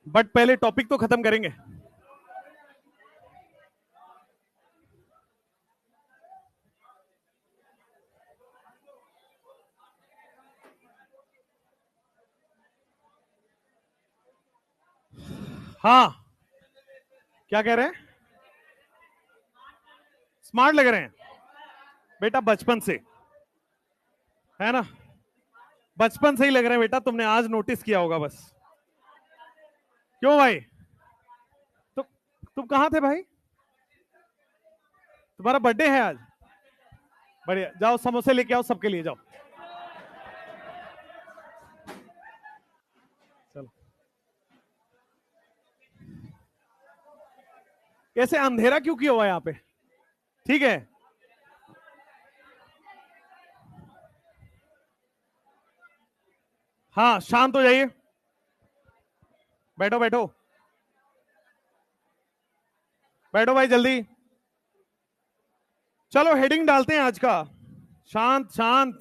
But पहले topic तो खत्म करेंगे। हाँ, क्या कह रहे हैं? स्मार्ट लग रहे हैं बेटा, बचपन से, है ना? बचपन से ही लग रहे हैं बेटा, तुमने आज नोटिस किया होगा बस। क्यों भाई? तो तुम कहां थे भाई? तुम्हारा बर्थडे है आज? बढ़िया, जाओ समोसे लेके आओ सबके लिए, जाओ। चलो, कैसे अंधेरा क्यों किया हुआ है यहाँ पे? ठीक है, हाँ शांत हो जाइए, बैठो बैठो, बैठो भाई जल्दी। चलो हेडिंग डालते हैं आज का। शांत शांत,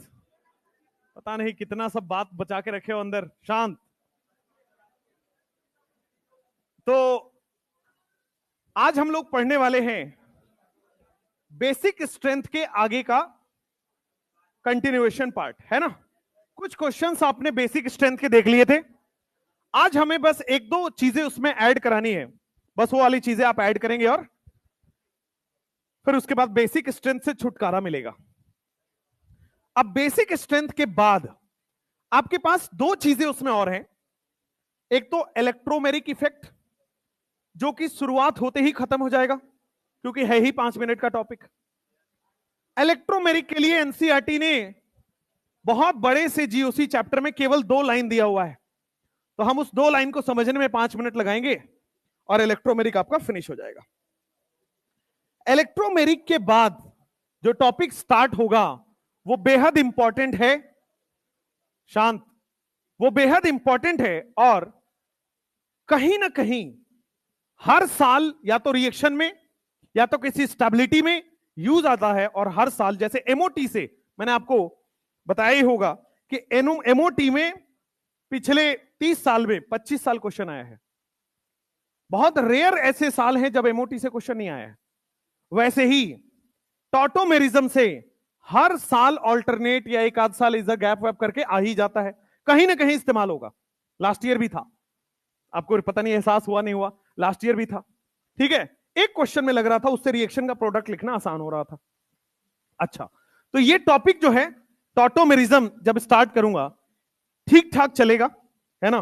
पता नहीं कितना सब बात बचा के रखे हो अंदर। शांत। तो आज हम लोग पढ़ने वाले हैं बेसिक स्ट्रेंथ के आगे का कंटिन्यूएशन पार्ट, है ना? कुछ क्वेश्चंस आपने बेसिक स्ट्रेंथ के देख लिए थे। आज हमें बस एक दो चीजें उसमें ऐड करानी है, बस वो वाली चीजें आप ऐड करेंगे और फिर उसके बाद बेसिक स्ट्रेंथ से छुटकारा मिलेगा। अब बेसिक स्ट्रेंथ के बाद आपके पास दो चीजें उसमें और हैं। एक तो इलेक्ट्रोमेरिक इफेक्ट, जो कि शुरुआत होते ही खत्म हो जाएगा क्योंकि है ही 5 मिनट का टॉपिक। इलेक्ट्रोमेरिक के लिए एनसीईआरटी ने बहुत बड़े से जीओसी चैप्टर में केवल 2 लाइन दिया हुआ है, तो हम उस 2 लाइन को समझने में 5 मिनट लगाएंगे और इलेक्ट्रोमेरिक आपका फिनिश हो जाएगा। इलेक्ट्रोमेरिक के बाद जो टॉपिक स्टार्ट होगा वो बेहद इंपॉर्टेंट है। शांत। वो बेहद इंपॉर्टेंट है और कहीं ना कहीं हर साल या तो रिएक्शन में या तो किसी स्टेबिलिटी में यूज आता है, और हर साल जैसे एमओटी से मैंने आपको बताया ही होगा कि एमओटी में पिछले 30 साल में 25 साल क्वेश्चन आया है। बहुत रेयर ऐसे साल हैं जब एमओटी से क्वेश्चन नहीं आया है। वैसे ही टॉटोमेरिज्म से हर साल ऑल्टरनेट या एक आध साल इधर गैप वैप करके आ ही जाता है, कहीं ना कहीं इस्तेमाल होगा। लास्ट ईयर भी था, आपको पता नहीं एहसास हुआ नहीं हुआ, लास्ट ईयर भी था। ठीक है, एक क्वेश्चन में लग रहा था उससे रिएक्शन का प्रोडक्ट लिखना आसान हो रहा था। अच्छा, तो ये टॉपिक जो है टॉटोमेरिज्म जब स्टार्ट करूंगा ठीक ठाक चलेगा, है ना?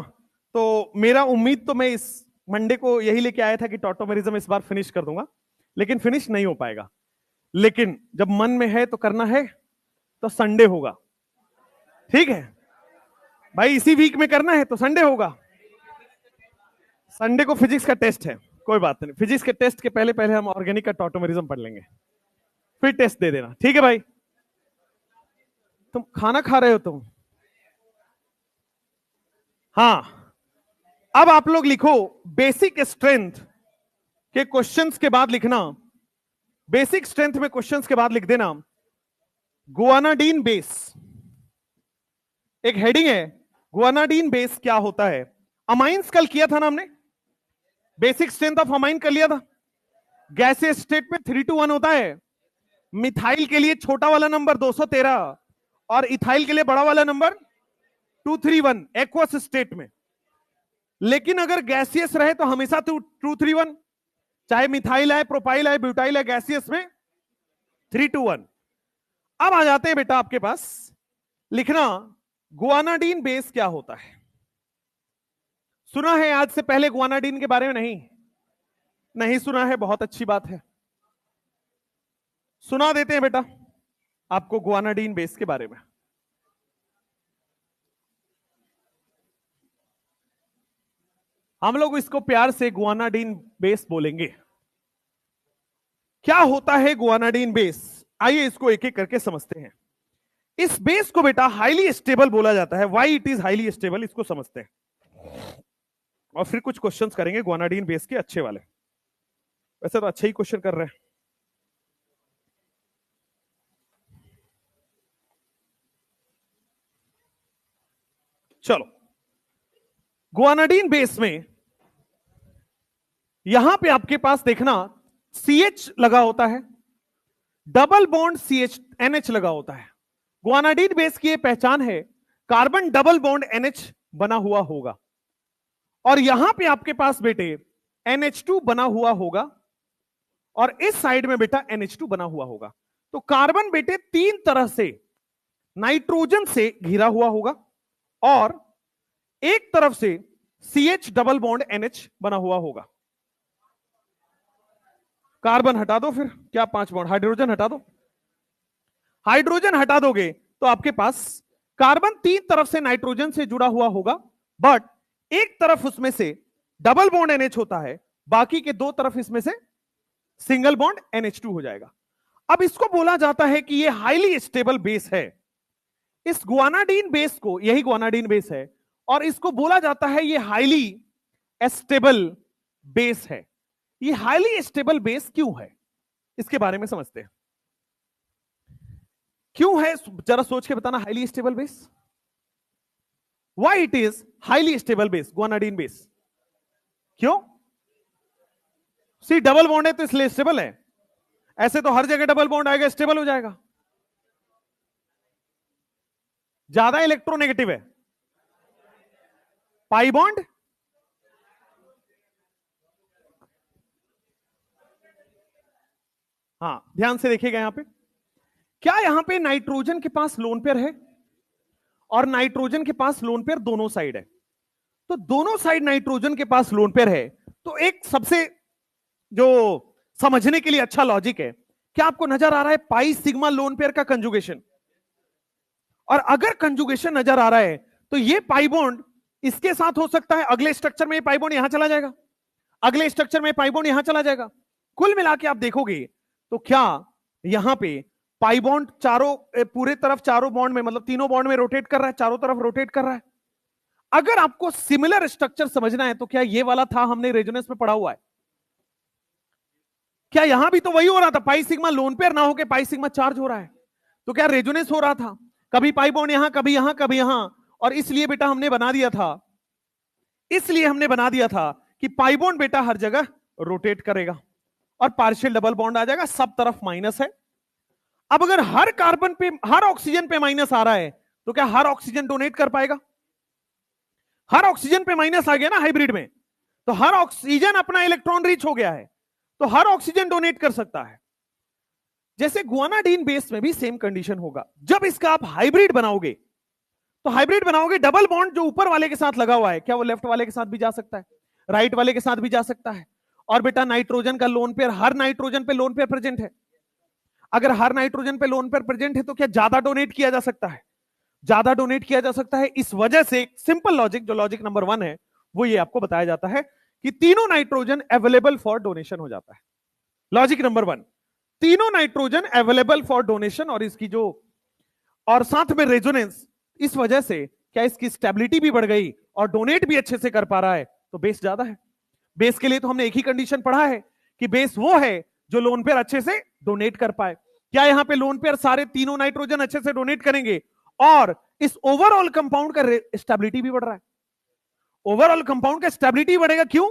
तो मेरा उम्मीद तो मैं इस मंडे को यही लेके आया था कि टॉटोमेरिज्म इस बार फिनिश कर दूंगा, लेकिन फिनिश नहीं हो पाएगा। लेकिन जब मन में है तो करना है, तो संडे होगा। ठीक है भाई, इसी वीक में करना है तो संडे होगा। संडे को फिजिक्स का टेस्ट है, कोई बात नहीं, फिजिक्स के टेस्ट के पहले पहले हम ऑर्गेनिक का टॉटोमेरिज्म पढ़ लेंगे, फिर टेस्ट दे देना। ठीक है भाई? तुम खाना खा रहे हो तुम? हाँ, अब आप लोग लिखो बेसिक स्ट्रेंथ के क्वेश्चंस के बाद लिखना, बेसिक स्ट्रेंथ में क्वेश्चंस के बाद लिख देना गुआनाडीन बेस। एक हेडिंग है गुआनाडीन बेस क्या होता है। अमाइंस कल किया था ना हमने, बेसिक स्ट्रेंथ ऑफ अमाइन कर लिया था। गैसीय स्टेट में 3:1 होता है। मिथाइल के लिए छोटा वाला नंबर 213 और इथाइल के लिए बड़ा वाला नंबर 231 एक्वस स्टेट में। लेकिन अगर गैसियस रहे तो हमेशा 231, चाहे मिथाइल है, प्रोपाइल है, ब्यूटाइल है, गैसियस में 3:1। अब आ जाते हैं बेटा आपके पास, लिखना गुआनाडीन बेस क्या होता है। सुना है आज से पहले गुआनाडीन के बारे में? नहीं, नहीं सुना है, बहुत अच्छी बात है, सुना देते हैं बेटा आपको गुआनाडीन बेस के बारे में। हम लोग इसको प्यार से गुआनाडीन बेस बोलेंगे। क्या होता है गुआनाडीन बेस? आइए इसको एक एक करके समझते हैं। इस बेस को बेटा हाईली स्टेबल बोला जाता है। Why it is highly stable, इसको समझते हैं और फिर कुछ क्वेश्चंस करेंगे गुआनाडीन बेस के अच्छे वाले। वैसे तो अच्छे ही क्वेश्चन कर रहे हैं। चलो, गुआनाडीन बेस में यहां पे आपके पास देखना CH लगा होता है, डबल बॉन्ड CH NH लगा होता है। गुआनाडीन बेस की यह पहचान है, कार्बन डबल बॉन्ड NH बना हुआ होगा, और यहां पे आपके पास बेटे NH2 बना हुआ होगा, और इस साइड में बेटा NH2 बना हुआ होगा। तो कार्बन बेटे तीन तरह से नाइट्रोजन से घिरा हुआ होगा, और एक तरफ से CH डबल बॉन्ड NH बना हुआ होगा। कार्बन हटा दो, फिर क्या 5 बॉन्ड, हाइड्रोजन हटा दो। हाइड्रोजन हटा दोगे तो आपके पास कार्बन तीन तरफ से नाइट्रोजन से जुड़ा हुआ होगा, बट एक तरफ उसमें से डबल बॉन्ड NH होता है, बाकी के दो तरफ इसमें से सिंगल बॉन्ड NH2 हो जाएगा। अब इसको बोला जाता है कि यह हाईली स्टेबल बेस है। इस गुआनाडीन बेस को, यही गुआनाडीन बेस है, और इसको बोला जाता है यह हाईली स्टेबल बेस है। ये हाईली स्टेबल बेस क्यों है, इसके बारे में समझते हैं। क्यों है, जरा सोच के बताना। Highly stable base, why it is highly stable base guanidine base? क्यों? सी डबल बॉन्ड है तो इसलिए स्टेबल है। ऐसे तो हर जगह डबल बॉन्ड आएगा, स्टेबल हो जाएगा। ज्यादा इलेक्ट्रोनेगेटिव है, पाई बॉन्ड हाँ, ध्यान से देखिएगा। यहां पे क्या, यहां पे नाइट्रोजन के पास लोन पेयर है, और नाइट्रोजन के पास लोन पेयर दोनों साइड है। तो दोनों साइड नाइट्रोजन के पास लोन पेयर है, तो एक सबसे जो समझने के लिए अच्छा लॉजिक है, क्या आपको नजर आ रहा है पाई सिग्मा लोन पेयर का कंजुगेशन? और अगर कंजुगेशन नजर आ रहा है तो ये पाई बॉन्ड इसके साथ हो सकता है, अगले स्ट्रक्चर में पाई बॉन्ड यहां चला जाएगा, अगले स्ट्रक्चर में पाई बॉन्ड यहां चला जाएगा। कुल मिला के आप देखोगे तो क्या यहां पे पाई बॉन्ड चारों पूरे तरफ चारों बॉन्ड में, मतलब तीनों बॉन्ड में रोटेट कर रहा है, चारों तरफ रोटेट कर रहा है। अगर आपको सिमिलर स्ट्रक्चर समझना है तो क्या ये वाला था, हमने रेजोनेंस में पढ़ा हुआ है, क्या यहां भी तो वही हो रहा था, पाई सिग्मा लोन पेयर ना होकर पाई सिग्मा चार्ज हो रहा है, तो क्या रेजोनेंस हो रहा था, कभी पाई बॉन्ड यहां, कभी यहां, कभी यहां। और इसलिए बेटा हमने बना दिया था, इसलिए हमने बना दिया था कि पाई बॉन्ड बेटा हर जगह रोटेट करेगा, और पार्शियल डबल बॉन्ड आ जाएगा, सब तरफ माइनस है। अब अगर हर कार्बन पे, हर ऑक्सीजन पे माइनस आ रहा है, तो क्या हर ऑक्सीजन डोनेट कर पाएगा? हर ऑक्सीजन पे माइनस आ गया ना हाइब्रिड में, तो हर ऑक्सीजन अपना इलेक्ट्रॉन रीच हो गया है, तो हर ऑक्सीजन डोनेट कर सकता है। जैसे गुआनाडीन बेस में भी सेम कंडीशन होगा। जब इसका आप हाइब्रिड बनाओगे, तो हाइब्रिड बनाओगे, डबल बॉन्ड जो ऊपर वाले के साथ लगा हुआ है, क्या वो लेफ्ट वाले के साथ भी जा सकता है, राइट वाले के साथ भी जा सकता है। और बेटा नाइट्रोजन का लोन पेयर, हर नाइट्रोजन पे लोन पेयर प्रेजेंट है। अगर हर नाइट्रोजन पे लोन पेयर प्रेजेंट है तो क्या ज्यादा डोनेट किया जा सकता है? ज्यादा डोनेट किया जा सकता है। इस वजह से सिंपल लॉजिक, जो लॉजिक नंबर 1 है, वो ये आपको बताया जाता है कि तीनों नाइट्रोजन अवेलेबल फॉर डोनेशन हो जाता है। लॉजिक नंबर 1, तीनों नाइट्रोजन अवेलेबल फॉर डोनेशन, और इसकी जो, और साथ में रेजोनेंस, इस वजह से क्या इसकी स्टेबिलिटी भी बढ़ गई और डोनेट भी अच्छे से कर पा रहा है, तो बेस ज्यादा है। बेस के लिए तो हमने एक ही कंडीशन पढ़ा है कि बेस वो है जो लोन पेयर अच्छे से डोनेट कर पाए। क्या यहां पे लोन पेयर सारे तीनों नाइट्रोजन अच्छे से डोनेट करेंगे, और इस ओवरऑल कंपाउंड का स्टेबिलिटी भी बढ़ रहा है? ओवरऑल कंपाउंड का स्टेबिलिटी बढ़ेगा, क्यों?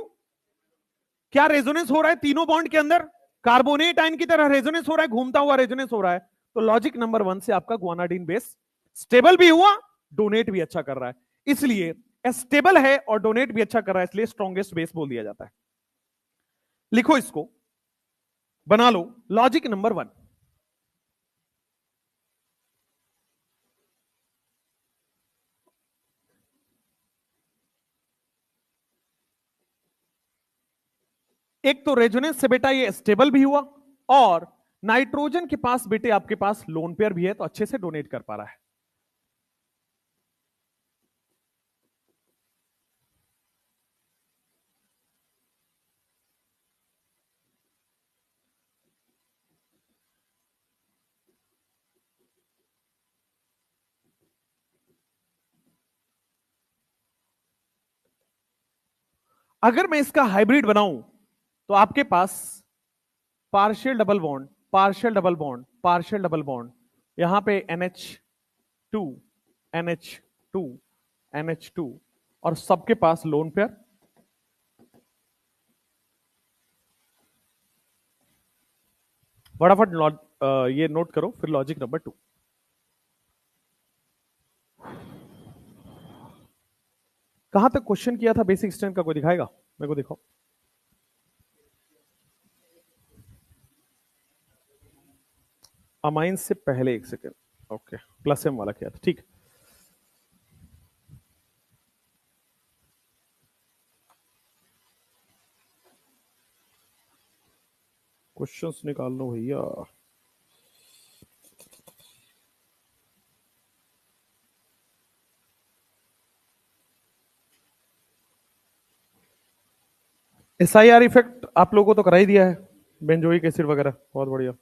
क्या रेजोनेंस हो रहा है तीनों बॉन्ड के अंदर, कार्बोनेट आयन की तरह रेजोनेंस हो रहा है, घूमता हुआ रेजोनेंस हो रहा है। तो लॉजिक नंबर 1 से आपका गुआनाडीन बेस स्टेबल भी हुआ, डोनेट भी अच्छा कर रहा है, इसलिए स्टेबल है और डोनेट भी अच्छा कर रहा है, इसलिए स्ट्रॉन्गेस्ट बेस बोल दिया जाता है। लिखो इसको, बना लो लॉजिक नंबर 1। एक तो रेजोनेंस से बेटा ये स्टेबल भी हुआ, और नाइट्रोजन के पास बेटे आपके पास लोन पेयर भी है, तो अच्छे से डोनेट कर पा रहा है। अगर मैं इसका हाइब्रिड बनाऊं तो आपके पास partial double bond, partial double bond, partial double bond, यहां पे NH2, NH2, NH2, और सबके पास लोन पेयर, फटाफट ये नोट करो, फिर लॉजिक नंबर 2। कहां तक क्वेश्चन किया था बेसिक स्ट्रेंथ का, कोई दिखाएगा मेरे को? दिखाओ। अमाइन से पहले, एक सेकेंड। ओके, प्लस एम वाला किया था, ठीक। क्वेश्चंस निकाल लो भैया। SIR इफेक्ट आप लोगों को तो करा ही दिया है, बेंजोइक एसिड वगैरह, बहुत बढ़िया।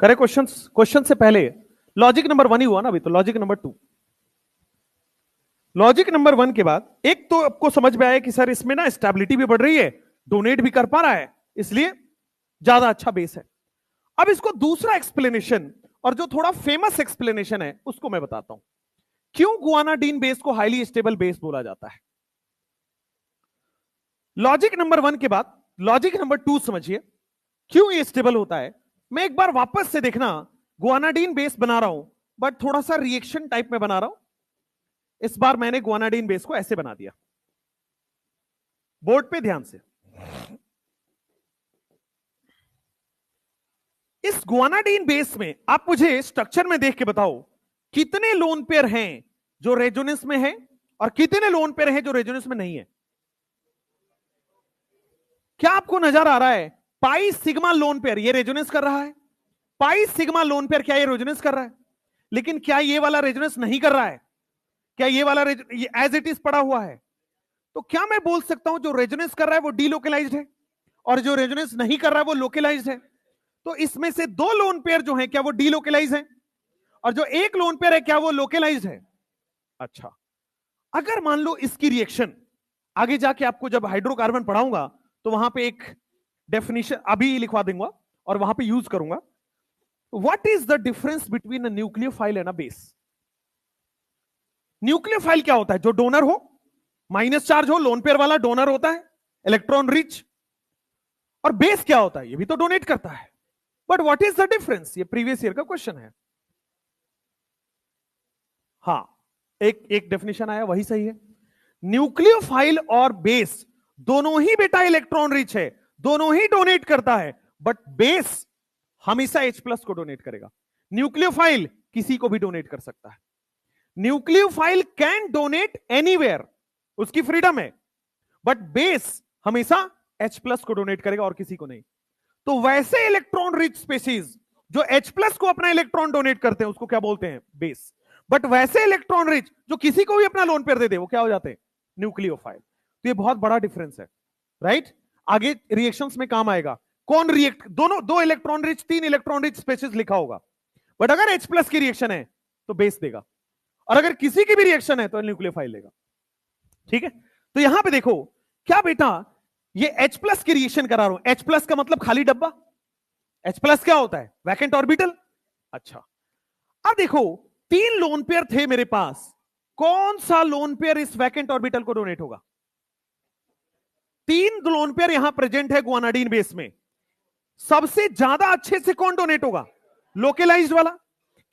करे क्वेश्चंस? क्वेश्चन से पहले लॉजिक नंबर 1 ही हुआ ना अभी, तो लॉजिक नंबर 2। लॉजिक नंबर 1 के बाद एक तो आपको समझ में आया कि सर इसमें ना स्टेबिलिटी भी बढ़ रही है, डोनेट भी कर पा रहा है, इसलिए ज्यादा अच्छा बेस है। अब इसको दूसरा एक्सप्लेनेशन, और जो थोड़ा फेमस एक्सप्लेनेशन है, उसको मैं बताता हूं। क्यों गुआनाडीन बेस को हाईली स्टेबल बेस बोला जाता है? लॉजिक नंबर 1 के बाद लॉजिक नंबर 2 समझिए, क्यों ये स्टेबल होता है। मैं एक बार वापस से देखना, गुआनाडीन बेस बना रहा हूं, बट थोड़ा सा रिएक्शन टाइप में बना रहा हूं। इस बार मैंने गुआनाडीन बेस को ऐसे बना दिया, बोर्ड पे ध्यान से। इस गुआनाडीन बेस में आप मुझे स्ट्रक्चर में देख के बताओ, कितने लोन पेयर हैं जो रेजोनेंस में है, और कितने लोन पेयर हैं जो रेजोनेंस में नहीं है? क्या आपको नजर आ रहा है? पाई सिग्मा लोन पेयर ये रेजोनेंस कर रहा है, पाई सिग्मा लोन पेयर क्या ये रेजोनेंस कर रहा है? लेकिन क्या ये वाला रेजोनेंस नहीं कर रहा है? क्या ये वाला एज इट इज पड़ा हुआ है? तो क्या मैं बोल सकता हूं जो रेजोनेंस कर रहा है वो डीलोकलाइज्ड है, और जो रेजोनेंस नहीं कर रहा है वो लोकलाइज्ड है? तो इसमें से 2 लोन पेयर जो है क्या वो डीलोकलाइज है, और जो एक लोन पेयर है क्या वो लोकलाइज्ड है? अच्छा, अगर मान लो इसकी रिएक्शन आगे जाके आपको जब हाइड्रोकार्बन पढ़ाऊंगा तो वहां पे एक डेफिनेशन अभी लिखवा दूंगा और वहां पे यूज करूंगा। What is the difference between a nucleophile and a base? Nucleophile क्या होता है? जो डोनर हो, माइनस चार्ज हो, लोन पेयर वाला डोनर होता है, इलेक्ट्रॉन रिच। और बेस क्या होता है? ये भी तो डोनेट करता है। But what is the difference? ये प्रीवियस ईयर का क्वेश्चन है। हाँ, एक डेफिनेशन आया, वही सही है। न्यूक्लियोफाइल और बेस दोनों ही बेटा इलेक्ट्रॉन रिच है, दोनों ही डोनेट करता है, बट बेस हमेशा H+ को डोनेट करेगा। न्यूक्लियोफाइल किसी को भी डोनेट कर सकता है। न्यूक्लियोफाइल कैन डोनेट एनीवेयर, उसकी फ्रीडम है, बट बेस हमेशा H+ को डोनेट करेगा और किसी को नहीं। तो वैसे इलेक्ट्रॉन रिच स्पेसीज जो H+ को अपना इलेक्ट्रॉन डोनेट करते हैं उसको क्या बोलते हैं? बेस। बट वैसे इलेक्ट्रॉन रिच जो किसी को भी अपना लोन पेयर दे दे वो क्या हो जाते हैं? न्यूक्लियोफाइल। तो ये बहुत बड़ा डिफरेंस है, राइट? आगे रिएक्शंस में काम आएगा। कौन रिएक्ट, दोनों 2 electron rich 3 electron rich species लिखा होगा, बट अगर H+ की रिएक्शन है तो बेस देगा, और अगर किसी की भी रिएक्शन है तो न्यूक्लियोफाइल देगा। ठीक है, तो यहां पे देखो क्या बेटा, ये H+ की रिएक्शन करा रहा हूं। H+ का मतलब खाली डब्बा, H+ क्या होता है? Vacant orbital. अच्छा, अब देखो 3 लोन पेयर थे मेरे पास, कौन सा लोन पेयर इस वैकेंट ऑर्बिटल को डोनेट होगा? 3 लोन पेयर यहां प्रेजेंट है गुआनाडीन बेस में, सबसे ज्यादा अच्छे से कौन डोनेट होगा? लोकलाइज्ड वाला,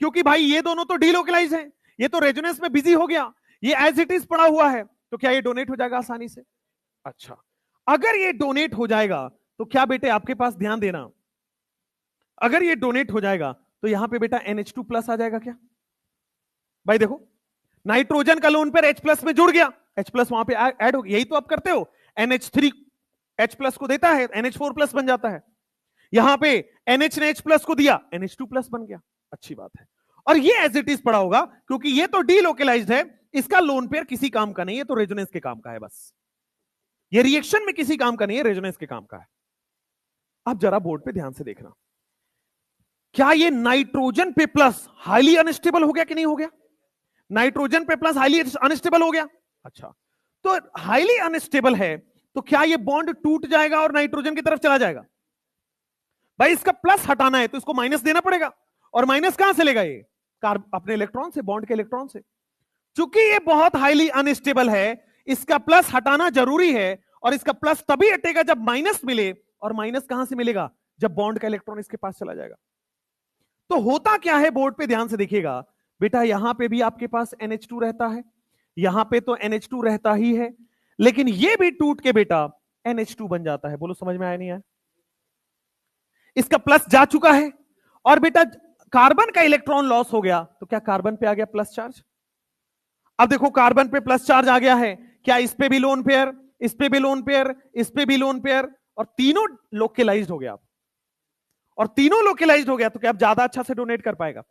क्योंकि भाई ये दोनों तो डीलोकलाइज हैं, ये तो रेजोनेंस में बिजी हो गया, ये एज इट इज पड़ा हुआ है, तो क्या ये डोनेट हो जाएगा आसानी से? अच्छा, अगर ये डोनेट हो जाएगा तो क्या बेटे आपके पास, ध्यान देना, अगर ये डोनेट हो जाएगा तो यहां पे बेटा NH2+ आ जाएगा क्या? भाई देखो, नाइट्रोजन का लोन पेयर H+ में जुड़ गया, H+ वहां पे ऐड हो गया, यही तो आप करते हो। NH3 H+ को देता है, NH4+ बन जाता है। यहां पे NH ने H+ को दिया, NH2+ बन गया। अच्छी बात है, और ये एज इट इज पड़ा होगा क्योंकि ये तो डीलोकलाइज्ड है, इसका लोन पेयर किसी काम का नहीं है, तो रेजोनेंस के काम का है बस। ये रिएक्शन में किसी काम का नहीं है, रेजोनेंस के काम का है। अब जरा बोर्ड पे ध्यान से देखना, क्या ये नाइट्रोजन पे प्लस हाईली अनस्टेबल हो गया कि नहीं हो गया? नाइट्रोजन पे प्लस हाईली अनस्टेबल हो गया। अच्छा, तो हाईली अनस्टेबल है तो क्या ये बॉन्ड टूट जाएगा और नाइट्रोजन की तरफ चला जाएगा? भाई इसका प्लस हटाना है तो इसको माइनस देना पड़ेगा, और माइनस कहां से लेगा ये? अपने इलेक्ट्रॉन से, बॉन्ड के इलेक्ट्रॉन से। चूंकि ये बहुत हाईली अनस्टेबल है, इसका प्लस हटाना जरूरी है, और इसका प्लस तभी हटेगा जब माइनस मिले, और माइनस कहां से मिलेगा? जब बॉन्ड का इलेक्ट्रॉन इसके पास चला जाएगा। तो होता क्या है, बोर्ड पे ध्यान से देखिएगा बेटा, यहां पे भी आपके पास NH2 रहता है, यहां पे तो NH2 रहता ही है, लेकिन ये भी टूट के बेटा NH2 बन जाता है। बोलो समझ में आया नहीं आया? इसका प्लस जा चुका है, और बेटा कार्बन का इलेक्ट्रॉन लॉस हो गया, तो क्या कार्बन पे आ गया प्लस चार्ज? अब देखो कार्बन पे प्लस चार्ज आ गया है, क्या इस पे भी लोन पेयर, इस पे भी लोन पेयर, इस पे भी लोन पेयर, और तीनों लोकलाइज्ड हो गया। और तीनों लोकलाइज्ड हो गया तो क्या अब ज्यादा अच्छा से डोनेट कर पाएगा?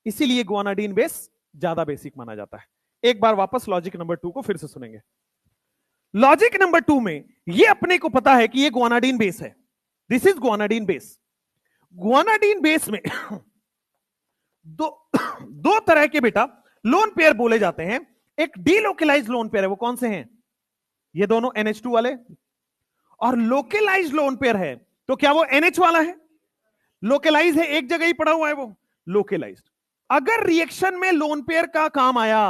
इसीलिए गुआनाडीन बेस ज्यादा बेसिक माना जाता है। एक बार वापस लॉजिक नंबर 2 को फिर से सुनेंगे। लॉजिक नंबर 2 में ये अपने को पता है कि ये गुआनाडीन बेस है, this is गुआनाडीन base. Guanidine base में दो तरह के बेटा लोन पेयर बोले जाते हैं। एक डीलोकलाइज्ड लोन पेयर है, वो कौन से हैं? ये दोनों NH2 वाले। और लोकलाइज्ड लोन पेयर है, तो क्या वो NH वाला है? लोकलाइज है, एक जगह ही पड़ा हुआ है वो, लोकलाइज्ड। अगर रिएक्शन में लोन पेयर का काम आया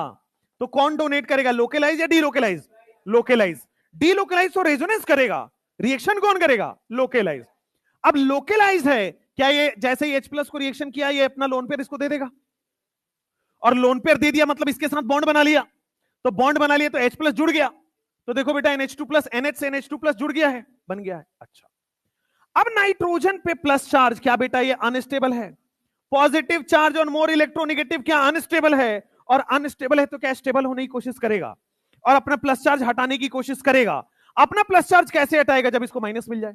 तो कौन डोनेट करेगा, लोकलाइज या डीलोकलाइज? लोकलाइज। डीलोकलाइज तो रेजोनेंस करेगा, रिएक्शन कौन करेगा? लोकलाइज। अब लोकलाइज है, क्या ये जैसे ही H+ को रिएक्शन किया ये अपना लोन पेयर इसको दे देगा? और लोन पेयर दे दिया मतलब इसके साथ बॉन्ड बना लिया, तो बॉन्ड बना लिया तो H+ जुड़ गया, तो देखो बेटा NH2+ NH से NH2+ जुड़ गया है, बन गया है। अच्छा, अब नाइट्रोजन पे प्लस चार्ज, क्या बेटा ये अनस्टेबल है? पॉजिटिव चार्ज और मोर इलेक्ट्रोनेगेटिव क्या अनस्टेबल है? और अनस्टेबल है तो क्या स्टेबल होने की कोशिश करेगा और अपना प्लस चार्ज हटाने की कोशिश करेगा। अपना प्लस चार्ज कैसे हटाएगा? जब इसको माइनस मिल जाए।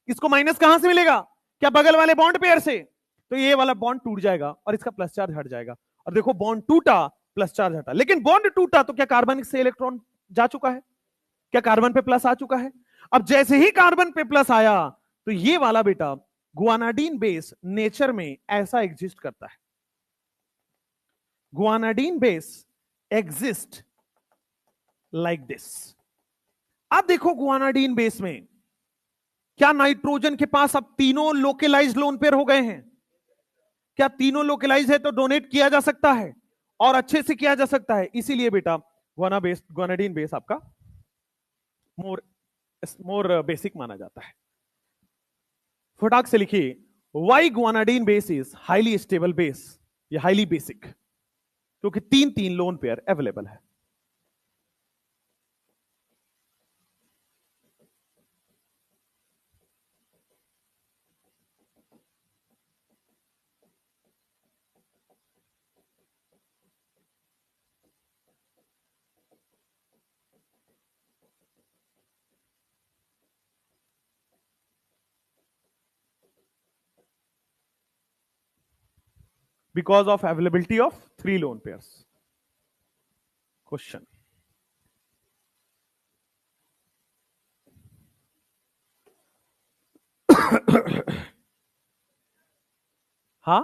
इसको माइनस कहां से मिलेगा? क्या बगल वाले बॉन्ड पेयर से? तो ये वाला बॉन्ड टूट जाएगा और इसका प्लस चार्ज हट जाएगा। और देखो बॉन्ड टूटा, प्लस चार्ज हटा, लेकिन बॉन्ड टूटा तो क्या कार्बन से इलेक्ट्रॉन जा चुका है? क्या कार्बन पे प्लस आ चुका है? अब जैसे ही कार्बन पे प्लस आया तो ये वाला बेटा गुआनाडीन बेस नेचर में ऐसा एग्जिस्ट करता है। गुआनाडीन बेस एग्जिस्ट लाइक दिस। अब देखो गुआनाडीन बेस में क्या नाइट्रोजन के पास अब तीनों लोकलाइज्ड लोन पेयर हो गए हैं? क्या तीनों लोकलाइज है तो डोनेट किया जा सकता है और अच्छे से किया जा सकता है। इसीलिए बेटा गुआनाडीन बेस आपका मोर बेसिक माना जाता है। फटाक से लिखिए, why guanidine base is highly stable base, या हाईली बेसिक, क्योंकि तीन तीन लोन पेयर अवेलेबल है। Because of availability of 3 lone pairs. Question. हाँ,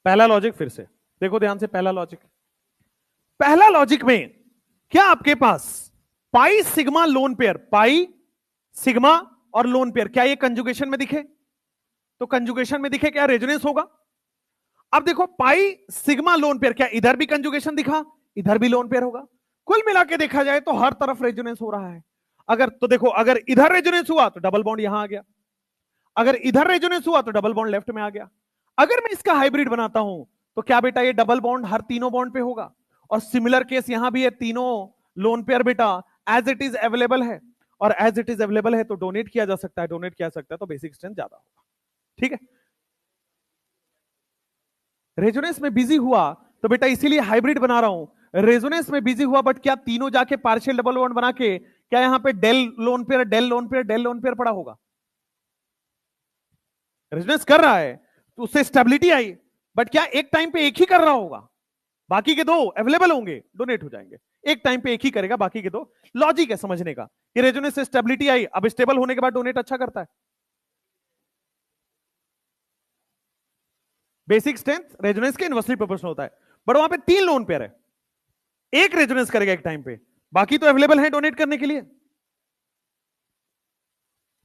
पहला लॉजिक फिर से देखो ध्यान से। पहला लॉजिक में क्या आपके पास pi sigma lone pair, pi sigma और लोन पेयर, क्या ये कंजुगेशन में दिखे? तो कंजुगेशन में दिखे क्या रेजोनेंस होगा? अब देखो पाई सिग्मा लोन पेयर, क्या इधर भी कंजुगेशन दिखा, इधर भी लोन पेयर होगा। कुल मिला के देखा जाए तो हर तरफ रेजोनेंस हो रहा है। अगर तो देखो, अगर इधर रेजोनेंस हुआ तो डबल बॉन्ड यहां आ गया, अगर इधर रेजोनेंस हुआ तो डबल बॉन्ड लेफ्ट में आ गया। अगर मैं इसका हाइब्रिड बनाता हूं तो क्या बेटा ये डबल बॉन्ड हर तीनों बॉन्ड पे होगा। और सिमिलर केस यहां भी है, तीनों लोन पेयर बेटा एज इट इज अवेलेबल है, और एज इट इज अवेलेबल है तो डोनेट किया जा सकता है, डोनेट किया सकता है तो बेसिक स्ट्रेंथ ज्यादा होगा। ठीक है, रेजोनेंस में बिजी हुआ तो बेटा इसीलिए हाइब्रिड बना रहा हूं। रेजोनेंस में बिजी हुआ बट क्या तीनों जाके पार्शियल डबल बॉन्ड बना के क्या यहां पे डेल लोन पेयर डेल लोन पेयर डेल लोन पेयर पड़ा होगा? रेजोनेंस कर रहा है तो उससे स्टेबिलिटी आई, बट क्या एक टाइम पे एक ही कर रहा होगा? बाकी के दो अवेलेबल होंगे, डोनेट हो जाएंगे। एक टाइम पे एक ही करेगा, बाकी के दो। लॉजिक है समझने का कि रेजोनेंस से स्टेबिलिटी आई, अब स्टेबल होने के बाद डोनेट अच्छा करता है। बेसिक स्ट्रेंथ रेजोनेंस के इनवर्सली प्रोपोर्शनल होता है। बट वहां पे 3 लोन पेयर है, एक रेजोनेंस करेगा एक टाइम पे, बाकी तो अवेलेबल है डोनेट करने के लिए।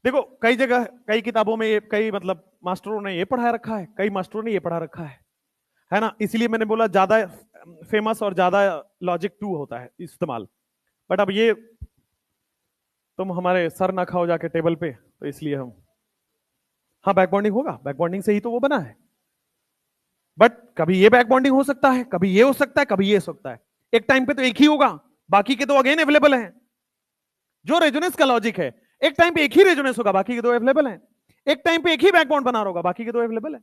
देखो कई जगह कई किताबों में कई मतलब मास्टरों ने ये पढ़ा रखा है, कई मास्टरों ने ये पढ़ा रखा है ना, इसलिए मैंने बोला ज्यादा फेमस और ज्यादा लॉजिक 2 होता है इस्तेमाल। बट अब ये तुम हमारे सर ना खाओ जाके टेबल पे, तो इसलिए हम, हाँ बैक बॉन्डिंग होगा, बैक बॉन्डिंग से ही तो वो बना है। बट कभी ये बैक बॉन्डिंग हो सकता है, कभी ये हो सकता है, कभी ये हो सकता है, एक टाइम पे तो एक ही होगा, बाकी के दो अगेन अवेलेबल हैं। जो रेजोनेंस का लॉजिक है, एक टाइम पे एक ही रेजोनेंस होगा, बाकी के दो अवेलेबल हैं, एक टाइम पे एक ही बैक बॉन्ड बना रहा होगा, बाकी के दो अवेलेबल है।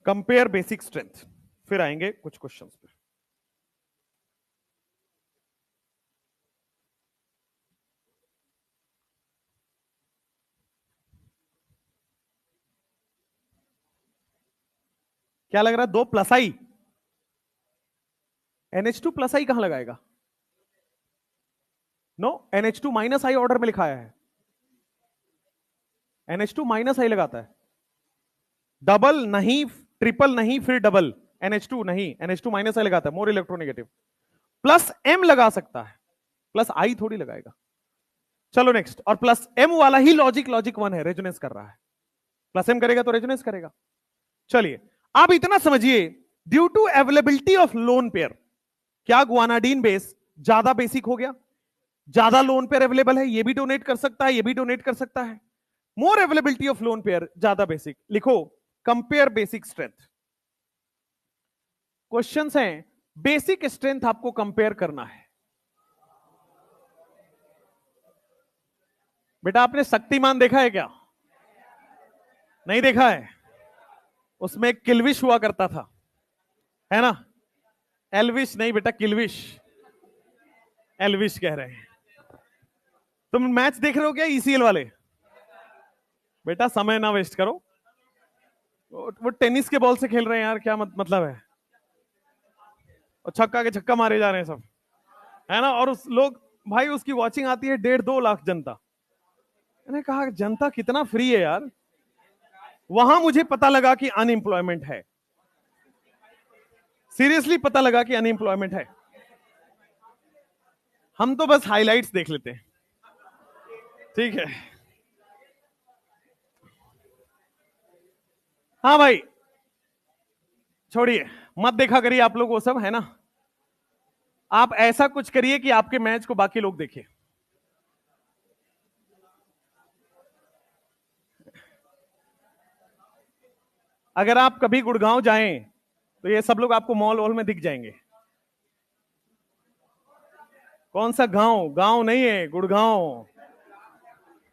कंपेयर बेसिक स्ट्रेंथ, फिर आएंगे कुछ क्वेश्चंस पे। क्या लग रहा है, 2 प्लस आई, NH2 प्लस आई कहां लगाएगा? No, NH2 minus I order में लिखा है, NH2 माइनस आई लगाता है, डबल नहीं, ट्रिपल नहीं, फिर डबल, NH2 नहीं, NH2 माइनस आई लगाता है, मोर इलेक्ट्रोनेगेटिव। प्लस M लगा सकता है, प्लस आई थोड़ी लगाएगा। चलो नेक्स्ट, और प्लस M वाला ही लॉजिक, लॉजिक 1 है, रेजोनेंस कर रहा है, प्लस M करेगा तो रेजोनेंस करेगा। चलिए आप इतना समझिए, due to availability of lone pair, क्या गुआनाडीन बेस ज्यादा बेसिक हो गया, ज्यादा लोन पेयर अवेलेबल है, ये भी डोनेट कर सकता है, ये भी डोनेट कर सकता है, मोर अवेलेबिलिटी ऑफ लोन पेयर, ज्यादा बेसिक। लिखो कंपेयर बेसिक स्ट्रेंथ। क्वेश्चंस हैं, बेसिक स्ट्रेंथ आपको कंपेयर करना है। बेटा आपने शक्तिमान देखा है क्या? नहीं देखा है? उसमें एक किल्विश हुआ करता था, है ना? एल्विश नहीं बेटा, किल्विश, एल्विश कह रहे हैं। तुम मैच देख रहे हो क्या ECL वाले? बेटा समय ना वेस्ट करो, वो टेनिस के बॉल से खेल रहे हैं यार, क्या मतलब है? और छक्का के छक्का मारे जा रहे हैं सब, है ना? और उस लोग, भाई उसकी वॉचिंग आती है 1.5-2 लाख जनता। मैंने कहा जनता कितना फ्री है यार। वहां मुझे पता लगा कि अनएम्प्लॉयमेंट है, सीरियसली पता लगा कि अनएम्प्लॉयमेंट है। हम तो बस हाइलाइट्स देख लेते हैं, ठीक है? हाँ भाई, छोड़िए, मत देखा करिए आप लोग वो सब, है ना? आप ऐसा कुछ करिए कि आपके मैच को बाकी लोग देखें। अगर आप कभी गुड़गांव जाएं तो ये सब लोग आपको मॉल वॉल में दिख जाएंगे। कौन सा गांव? गांव नहीं है गुड़गांव,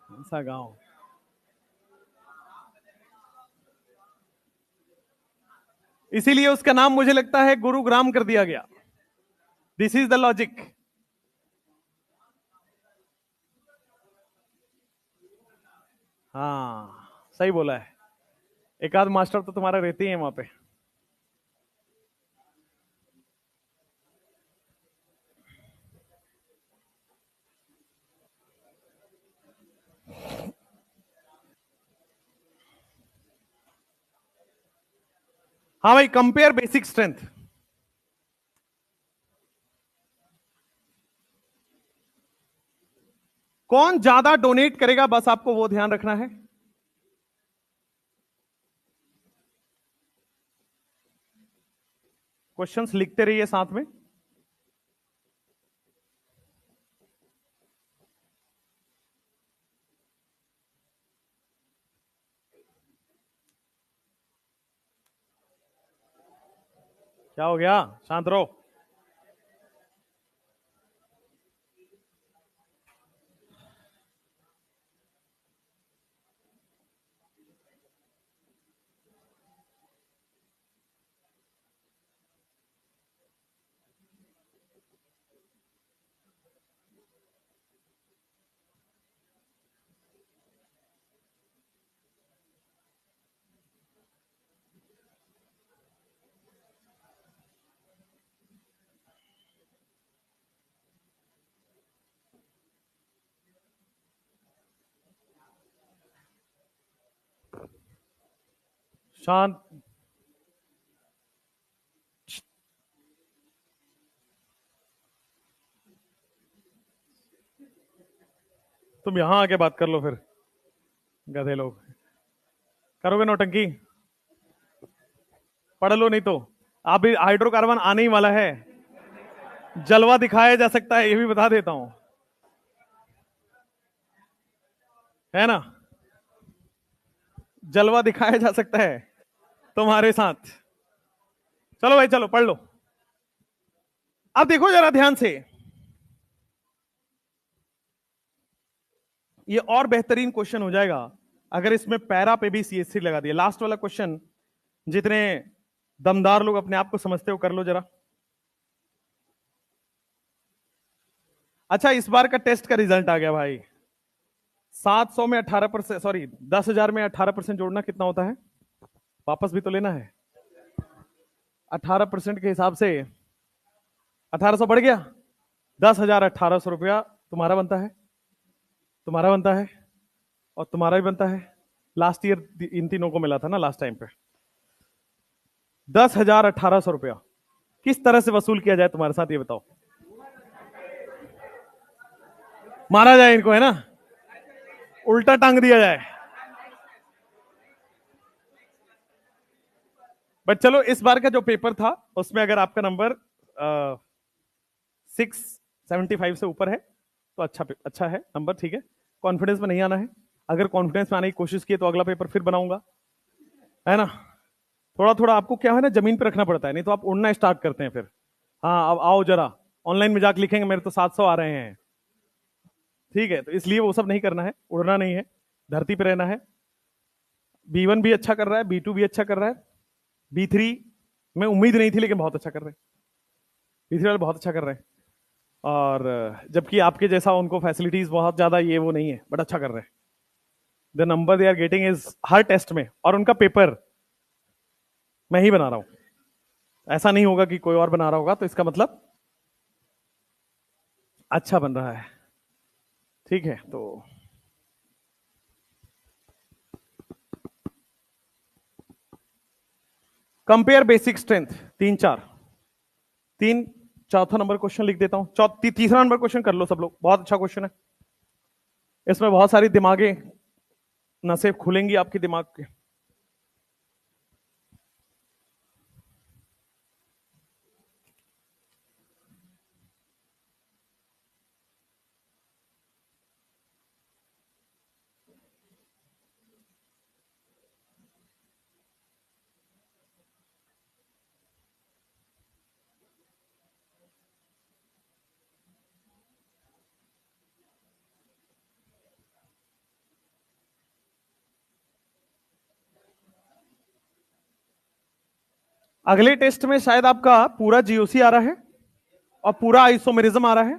कौन सा गांव? इसीलिए उसका नाम मुझे लगता है गुरुग्राम कर दिया गया। This is the logic. हाँ सही बोला है, एक आध मास्टर तो तुम्हारा रहते ही है वहां पे। हाँ भाई, कंपेयर बेसिक स्ट्रेंथ। कौन ज्यादा डोनेट करेगा, बस आपको वो ध्यान रखना है। क्वेश्चंस लिखते रहिए साथ में। क्या हो गया, शांत रहो। शांत। तुम यहां आके बात कर लो फिर, गधे लोग। करोगे नौटंकी? पढ़ लो नहीं तो। अभी हाइड्रोकार्बन आने ही वाला है, जलवा दिखाया जा सकता है, ये भी बता देता हूं, है ना? जलवा दिखाया जा सकता है तुम्हारे साथ। चलो भाई चलो पढ़ लो। अब देखो जरा ध्यान से, ये और बेहतरीन क्वेश्चन हो जाएगा अगर इसमें पैरा पे भी सीएससी लगा दिया। लास्ट वाला क्वेश्चन, जितने दमदार लोग अपने आप को समझते हो कर लो जरा। अच्छा, इस बार का टेस्ट का रिजल्ट आ गया भाई। 700 में 18%, सॉरी 10,000 में 18% जोड़ना कितना होता है? वापस भी तो लेना है। 18% के हिसाब से 1800 बढ़ गया। 10,000 1800 रुपया तुम्हारा बनता है, तुम्हारा बनता है, और तुम्हारा भी बनता है। लास्ट ईयर इन तीनों को मिला था ना लास्ट टाइम पे। 10,1800 रुपया किस तरह से वसूल किया जाए तुम्हारे साथ, ये बताओ। मारा जाए इनको, है ना? उल्टा टांग दिया जाए। बट चलो, इस बार का जो पेपर था उसमें अगर आपका नंबर 675 से ऊपर है तो अच्छा है नंबर, ठीक है। कॉन्फिडेंस में नहीं आना है। अगर कॉन्फिडेंस में आने की कोशिश की तो अगला पेपर फिर बनाऊंगा, है ना? थोड़ा थोड़ा आपको क्या है ना, जमीन पे रखना पड़ता है, नहीं तो आप उड़ना स्टार्ट करते हैं फिर। हाँ, अब आओ जरा, ऑनलाइन में जाकर लिखेंगे मेरे तो 700 आ रहे हैं, ठीक है? तो इसलिए वो सब नहीं करना है, उड़ना नहीं है, धरती पे रहना है। B1 भी अच्छा कर रहा है, B2 भी अच्छा कर रहा है, B3 में उम्मीद नहीं थी लेकिन बहुत अच्छा कर रहे हैं। B3 वाले बहुत अच्छा कर रहे हैं, और जबकि आपके जैसा उनको फैसिलिटीज बहुत ज्यादा ये वो नहीं है, बट अच्छा कर रहे हैं। The number they are getting is हर टेस्ट में, और उनका पेपर मैं ही बना रहा हूं। ऐसा नहीं होगा कि कोई और बना रहा होगा, तो इसका मतलब अच्छा बन रहा है, ठीक है? तो कंपेयर बेसिक स्ट्रेंथ, तीन। चौथा नंबर क्वेश्चन लिख देता हूं, तीसरा नंबर क्वेश्चन कर लो सब लोग, बहुत अच्छा क्वेश्चन है। इसमें बहुत सारी दिमागे नसें खुलेंगी आपके दिमाग के। अगले टेस्ट में शायद आपका पूरा जीओसी आ रहा है, और पूरा आइसोमेरिज्म आ रहा है,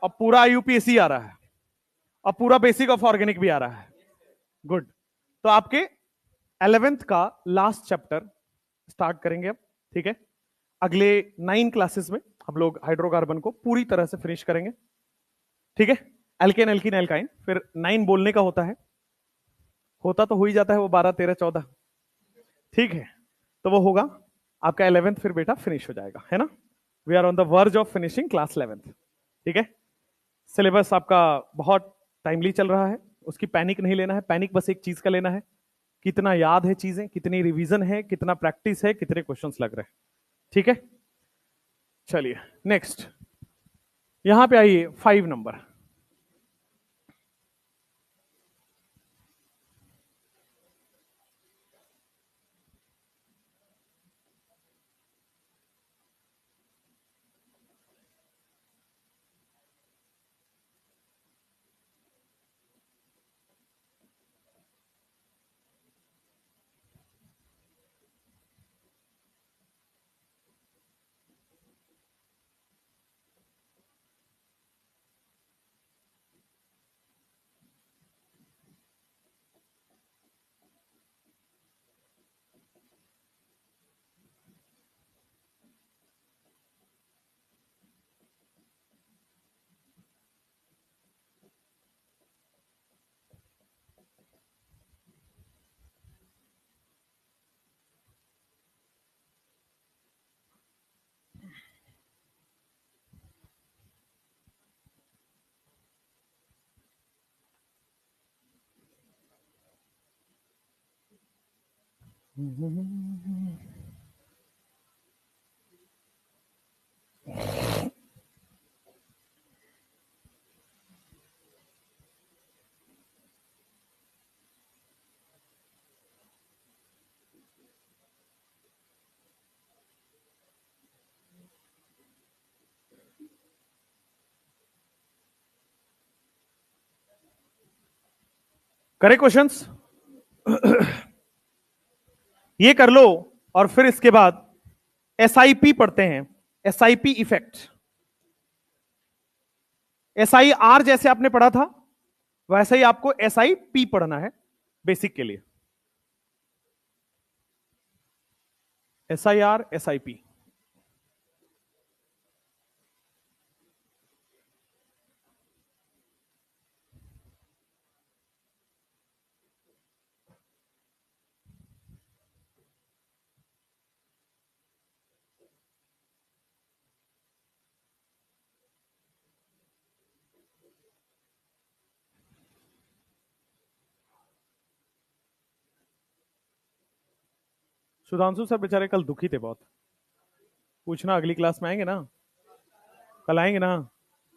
और पूरा आईयूपीएसी आ रहा है, और पूरा बेसिक ऑफ ऑर्गेनिक भी आ रहा है। गुड। तो आपके 11th का लास्ट चैप्टर स्टार्ट करेंगे अब, ठीक है? अगले 9 क्लासेस में हम लोग हाइड्रोकार्बन को पूरी तरह से फिनिश करेंगे, ठीक है? एल्केन, एल्कीन, एल्काइन, फिर 9 बोलने का होता तो हो ही जाता है वो 12 13 14, ठीक है? तो वो होगा आपका 11th, फिर बेटा फिनिश हो जाएगा, है ना? We are on the verge of finishing class 11th, ठीक है? सिलेबस आपका बहुत टाइमली चल रहा है, उसकी पैनिक नहीं लेना है। पैनिक बस एक चीज का लेना है, कितना याद है चीजें, कितनी रिवीजन है, कितना प्रैक्टिस है, कितने क्वेश्चंस लग रहे हैं, ठीक है? चलिए नेक्स्ट, यहां पे आइए 5 नंबर। करे क्वेश्चंस ये कर लो और फिर इसके बाद एसआईपी पढ़ते हैं। एसआईपी इफेक्ट, एसआईआर जैसे आपने पढ़ा था वैसे ही आपको एसआईपी पढ़ना है बेसिक के लिए। एसआईआर एसआईपी, सुधांशु सर बेचारे कल दुखी थे बहुत। पूछना अगली क्लास में आएंगे ना, कल आएंगे ना,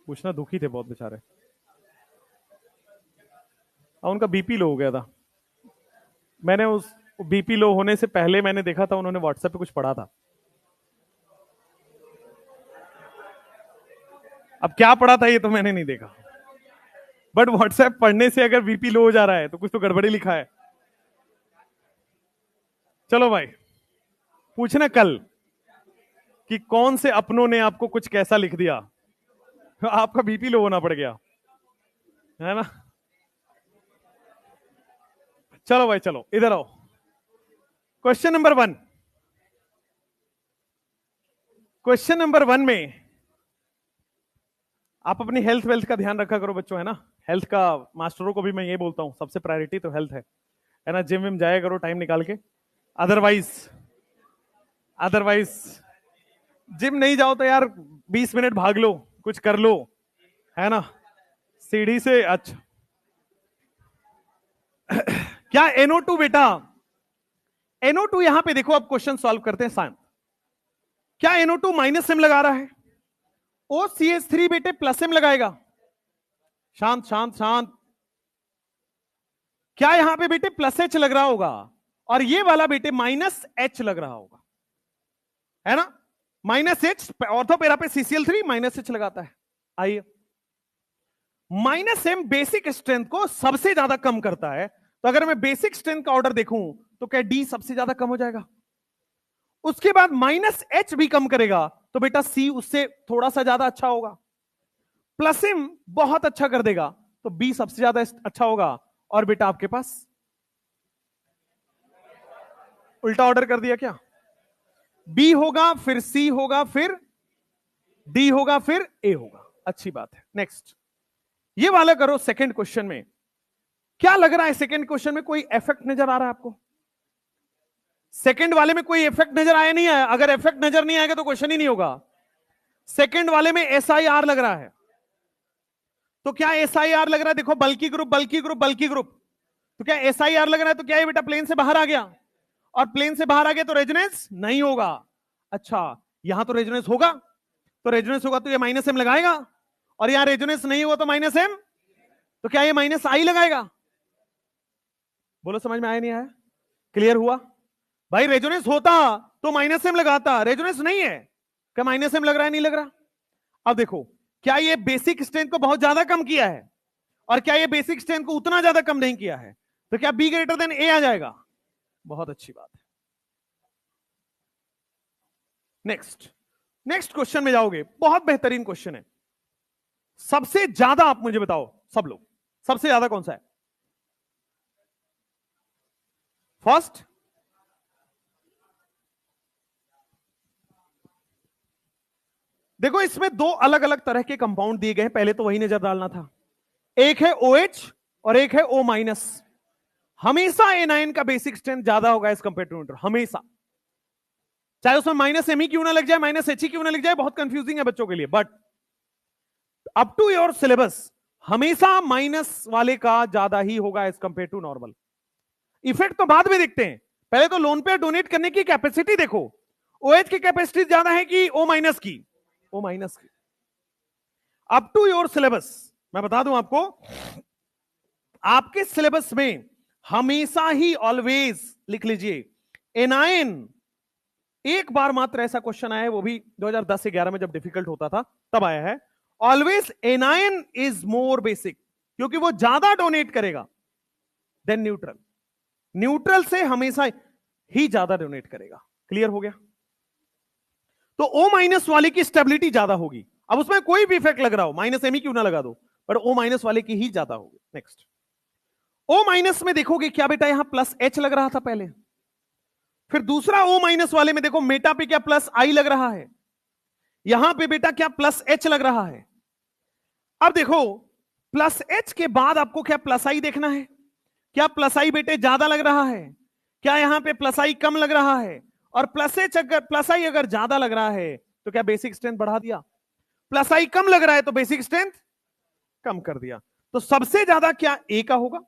पूछना दुखी थे बहुत बेचारे। और उनका बीपी लो हो गया था। मैंने उस बीपी लो होने से पहले मैंने देखा था उन्होंने व्हाट्सएप पे कुछ पढ़ा था। अब क्या पढ़ा था ये तो मैंने नहीं देखा, बट व्हाट्सएप पढ़ने से अगर बीपी लो हो जा रहा है तो कुछ तो गड़बड़ी लिखा है। चलो भाई, पूछना कल कि कौन से अपनों ने आपको कुछ कैसा लिख दिया, आपका बीपी लो होना पड़ गया, है ना। चलो भाई, चलो इधर आओ। क्वेश्चन नंबर 1, क्वेश्चन नंबर 1 में आप अपनी हेल्थ वेल्थ का ध्यान रखा करो बच्चों, है ना। हेल्थ का मास्टरों को भी मैं ये बोलता हूं, सबसे प्रायोरिटी तो हेल्थ है ना। जिम विम जाया करो टाइम निकाल के। अदरवाइज जिम नहीं जाओ तो यार 20 मिनट भाग लो, कुछ कर लो, है ना, सीढ़ी से। अच्छा क्या NO2 बेटा, NO2 यहां पे देखो, अब क्वेश्चन सॉल्व करते हैं शांत। क्या NO2 माइनस एम लगा रहा है? OCH3 बेटे प्लस एम लगाएगा। शांत शांत शांत। क्या यहां पे बेटे प्लस एच लग रहा होगा और ये वाला बेटे माइनस एच लग रहा होगा, है ना। माइनस एच ऑर्थोपेरा पे CCl3 माइनस एच लगाता है। आइए, माइनस एम बेसिक स्ट्रेंथ को सबसे ज्यादा कम करता है, तो अगर मैं बेसिक स्ट्रेंथ का ऑर्डर देखूं तो क्या डी सबसे ज्यादा कम हो जाएगा? उसके बाद माइनस एच भी कम करेगा तो बेटा सी उससे थोड़ा सा ज्यादा अच्छा होगा। प्लस एम बहुत अच्छा कर देगा तो बी सबसे ज्यादा अच्छा होगा। और बेटा आपके पास उल्टा ऑर्डर कर दिया क्या? बी होगा, फिर सी होगा, फिर डी होगा, फिर ए होगा। अच्छी बात है। नेक्स्ट ये वाला करो। सेकंड क्वेश्चन में क्या लग रहा है? सेकंड क्वेश्चन में कोई इफेक्ट नजर आ रहा है आपको? सेकंड वाले में कोई इफेक्ट नजर आया नहीं आया? अगर इफेक्ट नजर नहीं आएगा तो क्वेश्चन ही नहीं होगा। सेकंड वाले में SIR लग रहा है, तो क्या SIR लग रहा है? देखो बल्की ग्रुप बल्की ग्रुप बल्की ग्रुप, तो क्या SIR लग रहा है? तो क्या ये बेटा प्लेन से बाहर आ गया? और प्लेन से बाहर आ गया तो रेजोनेंस नहीं होगा। अच्छा, यहां तो रेजोनेंस होगा, तो रेजोनेंस होगा तो ये माइनस एम लगाएगा, और यहां रेजोनेंस नहीं हुआ तो माइनस एम, तो क्या ये माइनस आई लगाएगा? बोलो समझ में आया नहीं आया? क्लियर हुआ? भाई रेजोनेंस होता तो माइनस एम लगाता, रेजोनेंस नहीं है, क्या माइनस एम लग रहा है? नहीं लग रहा। अब देखो, क्या ये बेसिक स्ट्रेंथ को बहुत ज्यादा कम किया है और क्या ये बेसिक स्ट्रेंथ को उतना ज्यादा कम नहीं किया है? तो क्या बी ग्रेटर देन ए आ जाएगा? बहुत अच्छी बात है। नेक्स्ट क्वेश्चन में जाओगे, बहुत बेहतरीन क्वेश्चन है। सबसे ज्यादा आप मुझे बताओ सब लोग, सबसे ज्यादा कौन सा है? फर्स्ट, देखो इसमें दो अलग अलग तरह के कंपाउंड दिए गए हैं, पहले तो वही नजर डालना था। एक है OH और एक है O माइनस। हमेशा एनायन का बेसिक स्ट्रेंथ ज्यादा होगा एज कंपेयर टू न्यूट्रल, हमेशा, चाहे उसमें माइनस एम ही क्यों ना लग जाए, माइनस एच ही क्यों ना लग जाए, बहुत कंफ्यूजिंग है बच्चों के लिए। But up to your syllabus हमेशा माइनस वाले का ज्यादा ही होगा as compare to normal. Effect तो बाद में देखते हैं, पहले तो लोन पेयर डोनेट करने की कैपेसिटी देखो, OH की कैपेसिटी ज्यादा है कि O माइनस की? O माइनस की। अप टू योर सिलेबस मैं बता दूं आपको, आपके सिलेबस में हमेशा ही ऑलवेज लिख लीजिए एनायन, एक बार मात्र ऐसा क्वेश्चन आया है, वो भी 2010 से 11 में जब डिफिकल्ट होता था तब आया है, always anion is more basic, क्योंकि वो ज्यादा डोनेट करेगा देन न्यूट्रल, न्यूट्रल से हमेशा ही ज्यादा डोनेट करेगा। क्लियर हो गया? तो O माइनस वाले की स्टेबिलिटी ज्यादा होगी, अब उसमें कोई भी इफेक्ट लग रहा हो, माइनस एम ही क्यों ना लगा दो, पर O माइनस वाले की ही ज्यादा होगी। नेक्स्ट, O माइनस में देखोगे क्या बेटा, यहां प्लस H लग रहा था पहले, फिर दूसरा O माइनस वाले में देखो मेटा पे क्या प्लस I लग रहा है, यहां पे बेटा क्या प्लस H लग रहा है। अब देखो प्लस H के बाद आपको क्या प्लस I देखना है, क्या प्लस I बेटे ज्यादा लग रहा है, क्या यहां पे प्लस I कम लग रहा है, और प्लस I अगर ज्यादा लग रहा है तो क्या बेसिक स्ट्रेंथ बढ़ा दिया, प्लस I कम लग रहा है तो बेसिक स्ट्रेंथ कम कर दिया, तो सबसे ज्यादा क्या A का होगा।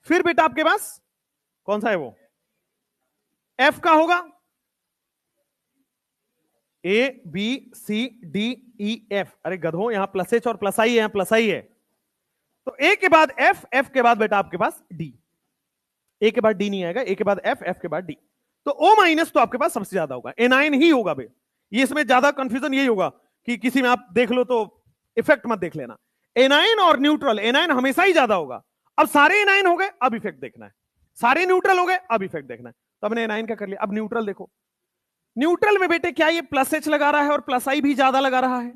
फिर बेटा आपके पास कौन सा है, वो F का होगा, ABCDEF, अरे गधो यहां प्लस H और प्लस I है, यहां प्लस I है, तो A के बाद F के बाद बेटा आपके पास D, A के बाद D नहीं आएगा, A के बाद F के बाद D, तो O माइनस तो आपके पास सबसे ज्यादा होगा, एनायन ही होगा बे, ये इसमें ज्यादा कंफ्यूजन यही होगा कि किसी में आप देख लो तो इफेक्ट मत देख लेना, एनायन और न्यूट्रल, एनायन हमेशा ही ज्यादा होगा। अब सारे एनायन हो गए, अब इफेक्ट देखना है, सारे न्यूट्रल हो गए, अब इफेक्ट देखना है, तो हमने एनायन का कर लिया। अब न्यूट्रल देखो, न्यूट्रल में बेटे क्या ये प्लस H लगा रहा है और प्लस I भी ज्यादा लगा रहा है,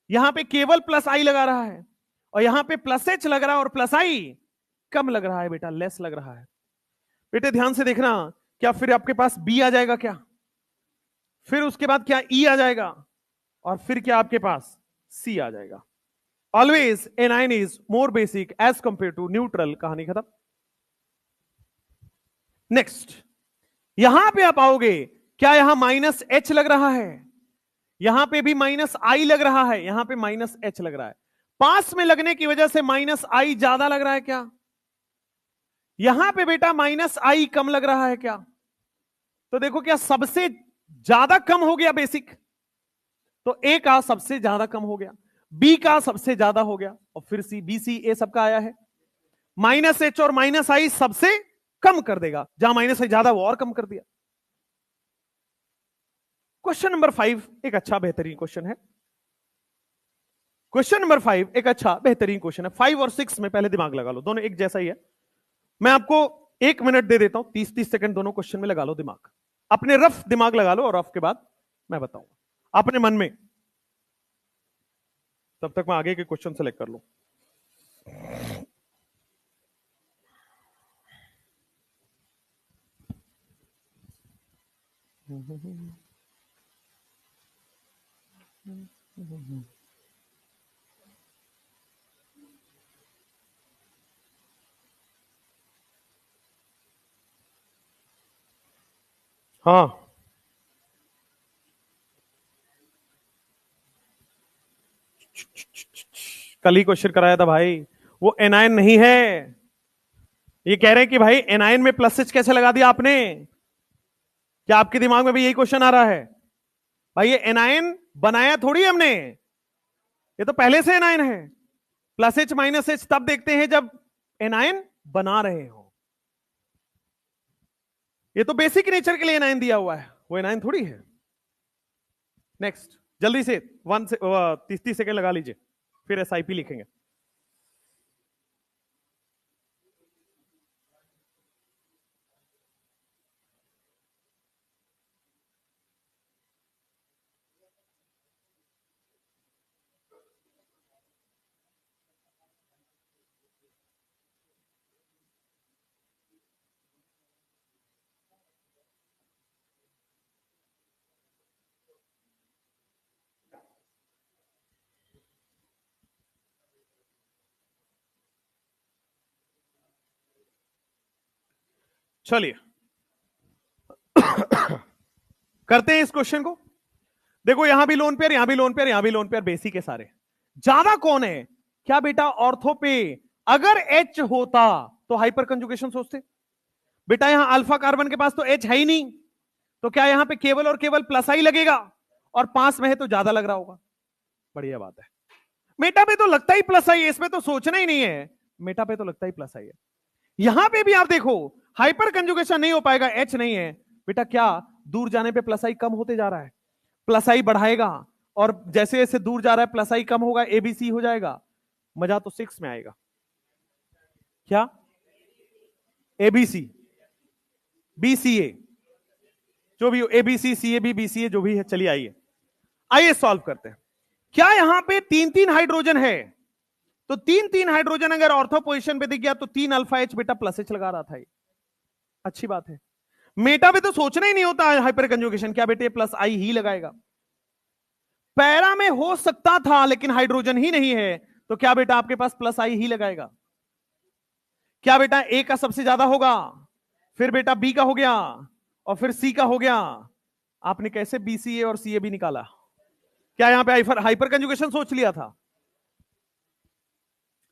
यहां पे केवल प्लस I लगा रहा है, और यहां पे प्लस H लग रहा है और प्लस I कम लग रहा है बेटा, लेस लग रहा है। बेटे ध्यान से देखना, क्या फिर आपके पास B आ जाएगा क्या, फिर उसके बाद क्या E आ जाएगा, और फिर क्या आपके पास C आ जाएगा। Always anion is more basic as compare to neutral, कहानी खत्म। नेक्स्ट, यहां पे आप आओगे, क्या यहां माइनस H लग रहा है, यहां पे भी माइनस I लग रहा है, यहां पे माइनस H लग रहा है, पास में लगने की वजह से माइनस I ज्यादा लग रहा है क्या, यहां पे बेटा माइनस I कम लग रहा है क्या, तो देखो क्या सबसे ज्यादा कम हो गया बेसिक, तो A का सबसे ज्यादा कम हो गया, B का सबसे ज्यादा हो गया, और फिर C, B, C, A सबका आया है, माइनस H और माइनस I सबसे कम कर देगा, जहां माइनस I ज्यादा वो और कम कर दिया। क्वेश्चन नंबर 5 एक अच्छा बेहतरीन क्वेश्चन है, क्वेश्चन नंबर 5 एक अच्छा बेहतरीन क्वेश्चन है। 5 और 6 में पहले दिमाग लगा लो, दोनों एक जैसा ही है, मैं आपको 1 मिनट दे देता हूं, 30-30 सेकंड दोनों क्वेश्चन में लगा लो दिमाग, अपने रफ दिमाग लगा लो, और रफ के बाद मैं बताऊंगा अपने मन में, तब तक मैं आगे के क्वेश्चन सेलेक्ट कर लूं। हाँ, कल ही क्वेश्चन कराया था भाई, वो एनायन नहीं है, ये कह रहे हैं कि भाई एनायन में प्लस H कैसे लगा दिया आपने, क्या आपके दिमाग में भी यही क्वेश्चन आ रहा है? भाई ये एनायन बनाया थोड़ी हमने, ये तो पहले से एनायन है, प्लस H माइनस H तब देखते हैं जब एनायन बना रहे हो, ये तो बेसिक नेचर के लिए एनायन दिया हुआ है, वो एनायन थोड़ी है। नेक्स्ट, जल्दी से 30 सेकेंड लगा लीजिए, फिर SIP लिखेंगे। चलिए करते हैं इस क्वेश्चन को। देखो यहां भी लोन पेयर, यहां भी लोन पेयर, यहां भी लोन पेयर, बेसिक है सारे, ज्यादा कौन है क्या बेटा, ऑर्थो पे अगर H होता तो हाइपर कंजुगेशन सोचते, बेटा यहां अल्फा कार्बन के पास तो H है ही नहीं, तो क्या यहां पे केवल और केवल प्लस आई लगेगा, और पास में है तो ज्यादा लग रहा होगा। बढ़िया बात है। मेटा पे तो लगता ही प्लस आई है, इसमें तो सोचना ही नहीं है, मेटा पे तो लगता ही प्लस आई है। यहां पे भी आप देखो हाइपर कंजुगेशन नहीं हो पाएगा, H नहीं है बेटा, क्या दूर जाने पे प्लस आई कम होते जा रहा है, प्लस आई बढ़ाएगा, और जैसे जैसे दूर जा रहा है प्लस आई कम होगा, एबीसी हो जाएगा। मजा तो 6 में आएगा। क्या एबीसी बीसीए जो भी हो, एबीसी सीएबी बीसीए जो भी है, चलिए आइए आइए सॉल्व करते हैं। क्या यहां पे 3-3 हाइड्रोजन है, तो 3-3 हाइड्रोजन अगर ऑर्थो पोजीशन पे दिख गया तो 3 अल्फा एच बेटा प्लस एच लगा रहा था ये, अच्छी बात है। मेटा पे तो सोचना ही नहीं होता हाइपर कंजुगेशन, क्या बेटे प्लस आई ही लगाएगा। पैरा में हो सकता था लेकिन हाइड्रोजन ही नहीं है, तो क्या बेटा आपके पास प्लस आई ही लगाएगा। क्या बेटा ए का सबसे ज्यादा होगा, फिर बेटा बी का हो गया, और फिर सी का हो गया। आपने कैसे बीसीए और सीए भी निकाला, क्या यहां पे हाइपर कंजुगेशन सोच लिया था।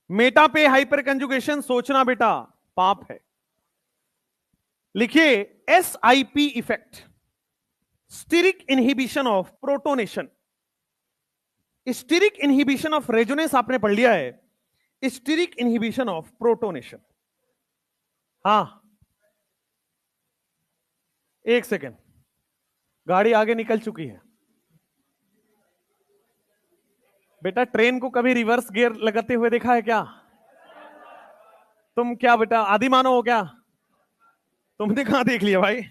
मेटा पे हाइपर कंजुगेशन सोचना बेटा पाप है। लिखिए SIP effect, steric inhibition of protonation. Steric inhibition of resonance आपने पढ़ लिया है, स्टीरिक इनहिबिशन ऑफ प्रोटोनेशन। हाँ एक सेकेंड, गाड़ी आगे निकल चुकी है बेटा। ट्रेन को कभी रिवर्स गियर लगाते हुए देखा है क्या? तुम क्या बेटा आदि मानव हो क्या? तुमने कहां देख लिया भाई?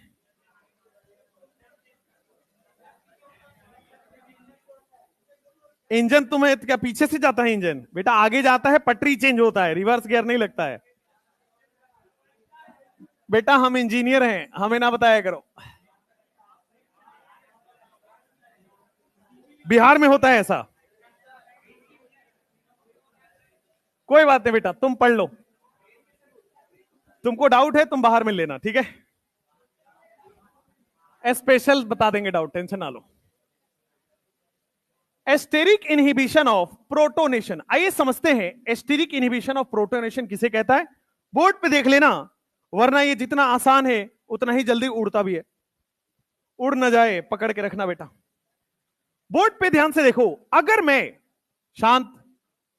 इंजन तुम्हें क्या पीछे से जाता है इंजन? बेटा आगे जाता है, पटरी चेंज होता है, रिवर्स गियर नहीं लगता है। बेटा हम इंजीनियर हैं, हमें ना बताया करो। बिहार में होता है ऐसा। कोई बात नहीं बेटा, तुम पढ़ लो, तुमको डाउट है तुम बाहर में लेना, ठीक है? स्पेशल बता देंगे डाउट, टेंशन ना लो। एस्टेरिक इनहिबिशन ऑफ प्रोटोनेशन, आइए समझते हैं एस्टेरिक इनहिबिशन ऑफ प्रोटोनेशन किसे कहता है। बोर्ड पे देख लेना, वरना ये जितना आसान है उतना ही जल्दी उड़ता भी है। उड़ ना जाए पकड़ के रखना बेटा। बोर्ड पे ध्यान से देखो, अगर मैं शांत,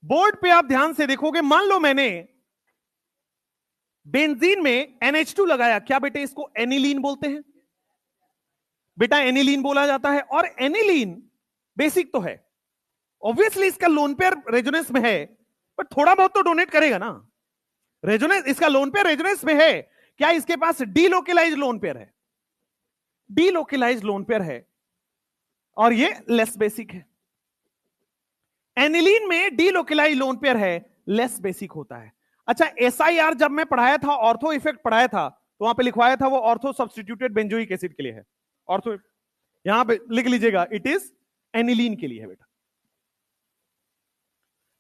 बोर्ड पे आप ध्यान से देखोगे, मान लो मैंने बेंजीन में NH2 लगाया, क्या बेटे इसको एनिलीन बोलते हैं? बेटा एनिलीन बोला जाता है, और एनिलीन बेसिक तो है, ऑब्वियसली इसका लोन पेयर रेजोनेंस में है, पर थोड़ा बहुत तो डोनेट करेगा ना। रेजोनेंस, इसका लोन पेयर रेजोनेंस में है, क्या इसके पास डीलोकेलाइज लोन पेयर है? डीलोकेलाइज लोन पेयर है, और ये लेस बेसिक है। एनिलीन में डीलोकेलाइज लोन पेयर है, लेस बेसिक होता है। अच्छा SIR जब मैं पढ़ाया था, ऑर्थो इफेक्ट पढ़ाया था, तो वहां पे लिखवाया था वो ऑर्थो सब्स्टिट्यूटेड बेंजोइक एसिड के लिए है। ऑर्थो यहां पे लिख लीजिएगा, इट इज एनिलीन के लिए है बेटा,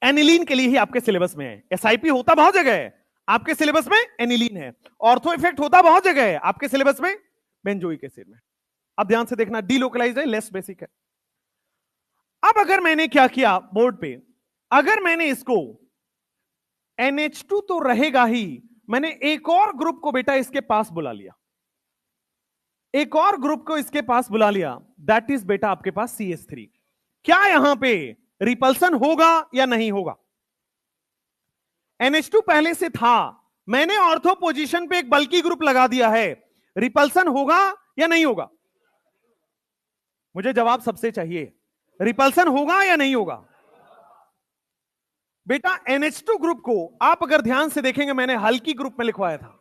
एनिलीन के लिए ही आपके सिलेबस में है। SIP होता बहुत जगह है, आपके सिलेबस में एनिलीन है। ऑर्थो इफेक्ट होता बहुत जगह है, आपके सिलेबस में बेंजोइक एसिड में। अब ध्यान से देखना, डीलोकलाइज है, लेस बेसिक है। अब अगर मैंने क्या किया बोर्ड पे, अगर मैंने इसको NH2 तो रहेगा ही, मैंने एक और ग्रुप को बेटा इसके पास बुला लिया, एक और ग्रुप को इसके पास बुला लिया, दैट इज बेटा आपके पास CH3। क्या यहां पे रिपल्सन होगा या नहीं होगा? NH2 पहले से था, मैंने ऑर्थो पोजीशन पे एक बल्की ग्रुप लगा दिया है, रिपल्सन होगा या नहीं होगा? मुझे जवाब सबसे चाहिए, रिपल्सन होगा या नहीं होगा? बेटा NH2 ग्रुप को आप अगर ध्यान से देखेंगे, मैंने हल्की ग्रुप में लिखवाया था।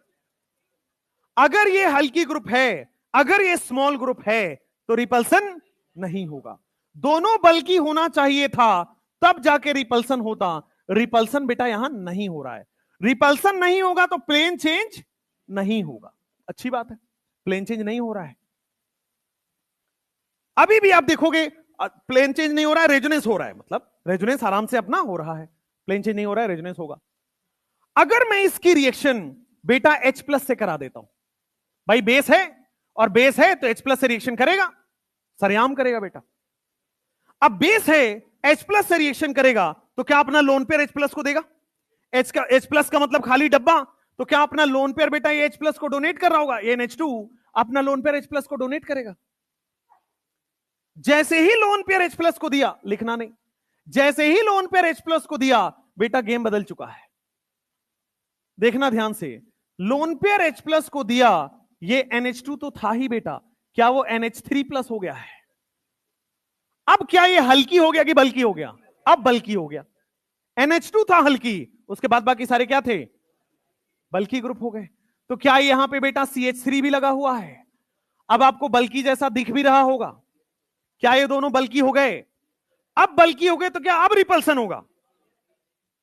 अगर ये हल्की ग्रुप है, अगर ये स्मॉल ग्रुप है, तो रिपल्सन नहीं होगा। दोनों बल्कि होना चाहिए था, तब जाके रिपल्सन होता। रिपल्सन बेटा यहां नहीं हो रहा है, रिपल्सन नहीं होगा तो प्लेन चेंज नहीं होगा। अच्छी बात है, प्लेन चेंज नहीं हो रहा है। अभी भी आप देखोगे प्लेन चेंज नहीं हो रहा है, रेजोनेंस हो रहा है, मतलब रेजोनेंस आराम से अपना हो रहा है, प्लेन चेंज नहीं हो रहा है, रेजोनेंस होगा। अगर मैं इसकी रिएक्शन बेटा H+ से करा देता हूं, भाई बेस है और बेस है तो H+ से रिएक्शन करेगा, सरेआम करेगा बेटा। अब बेस है, H+ से रिएक्शन करेगा, तो क्या अपना लोन पेयर H+ को देगा? H+ का मतलब खाली डब्बा, तो क्या अपना लोन पेयर बेटा ये H प्लस को डोनेट कर रहा होगा? ये NH2 अपना लोन पेयर H प्लस को डोनेट करेगा। जैसे ही लोन पेयर H प्लस को दिया, लिखना नहीं, जैसे ही लोन पेयर H प्लस को दिया बेटा गेम बदल चुका है। देखना ध्यान से, लोन पेयर H प्लस को दिया, ये NH2 तो था ही बेटा, क्या वो NH3 प्लस हो गया है? अब क्या ये हल्की हो गया कि बल्की हो गया? अब बल्की हो गया। NH2 था हल्की, उसके बाद बाकी सारे क्या थे? बल्की ग्रुप हो गए। तो क्या यहां पे बेटा CH3 भी लगा हुआ है? अब आपको बल्की जैसा दिख भी रहा होगा। क्या ये दोनों बल्की हो गए? अब बल्की हो गए तो क्या अब रिपल्सन होगा?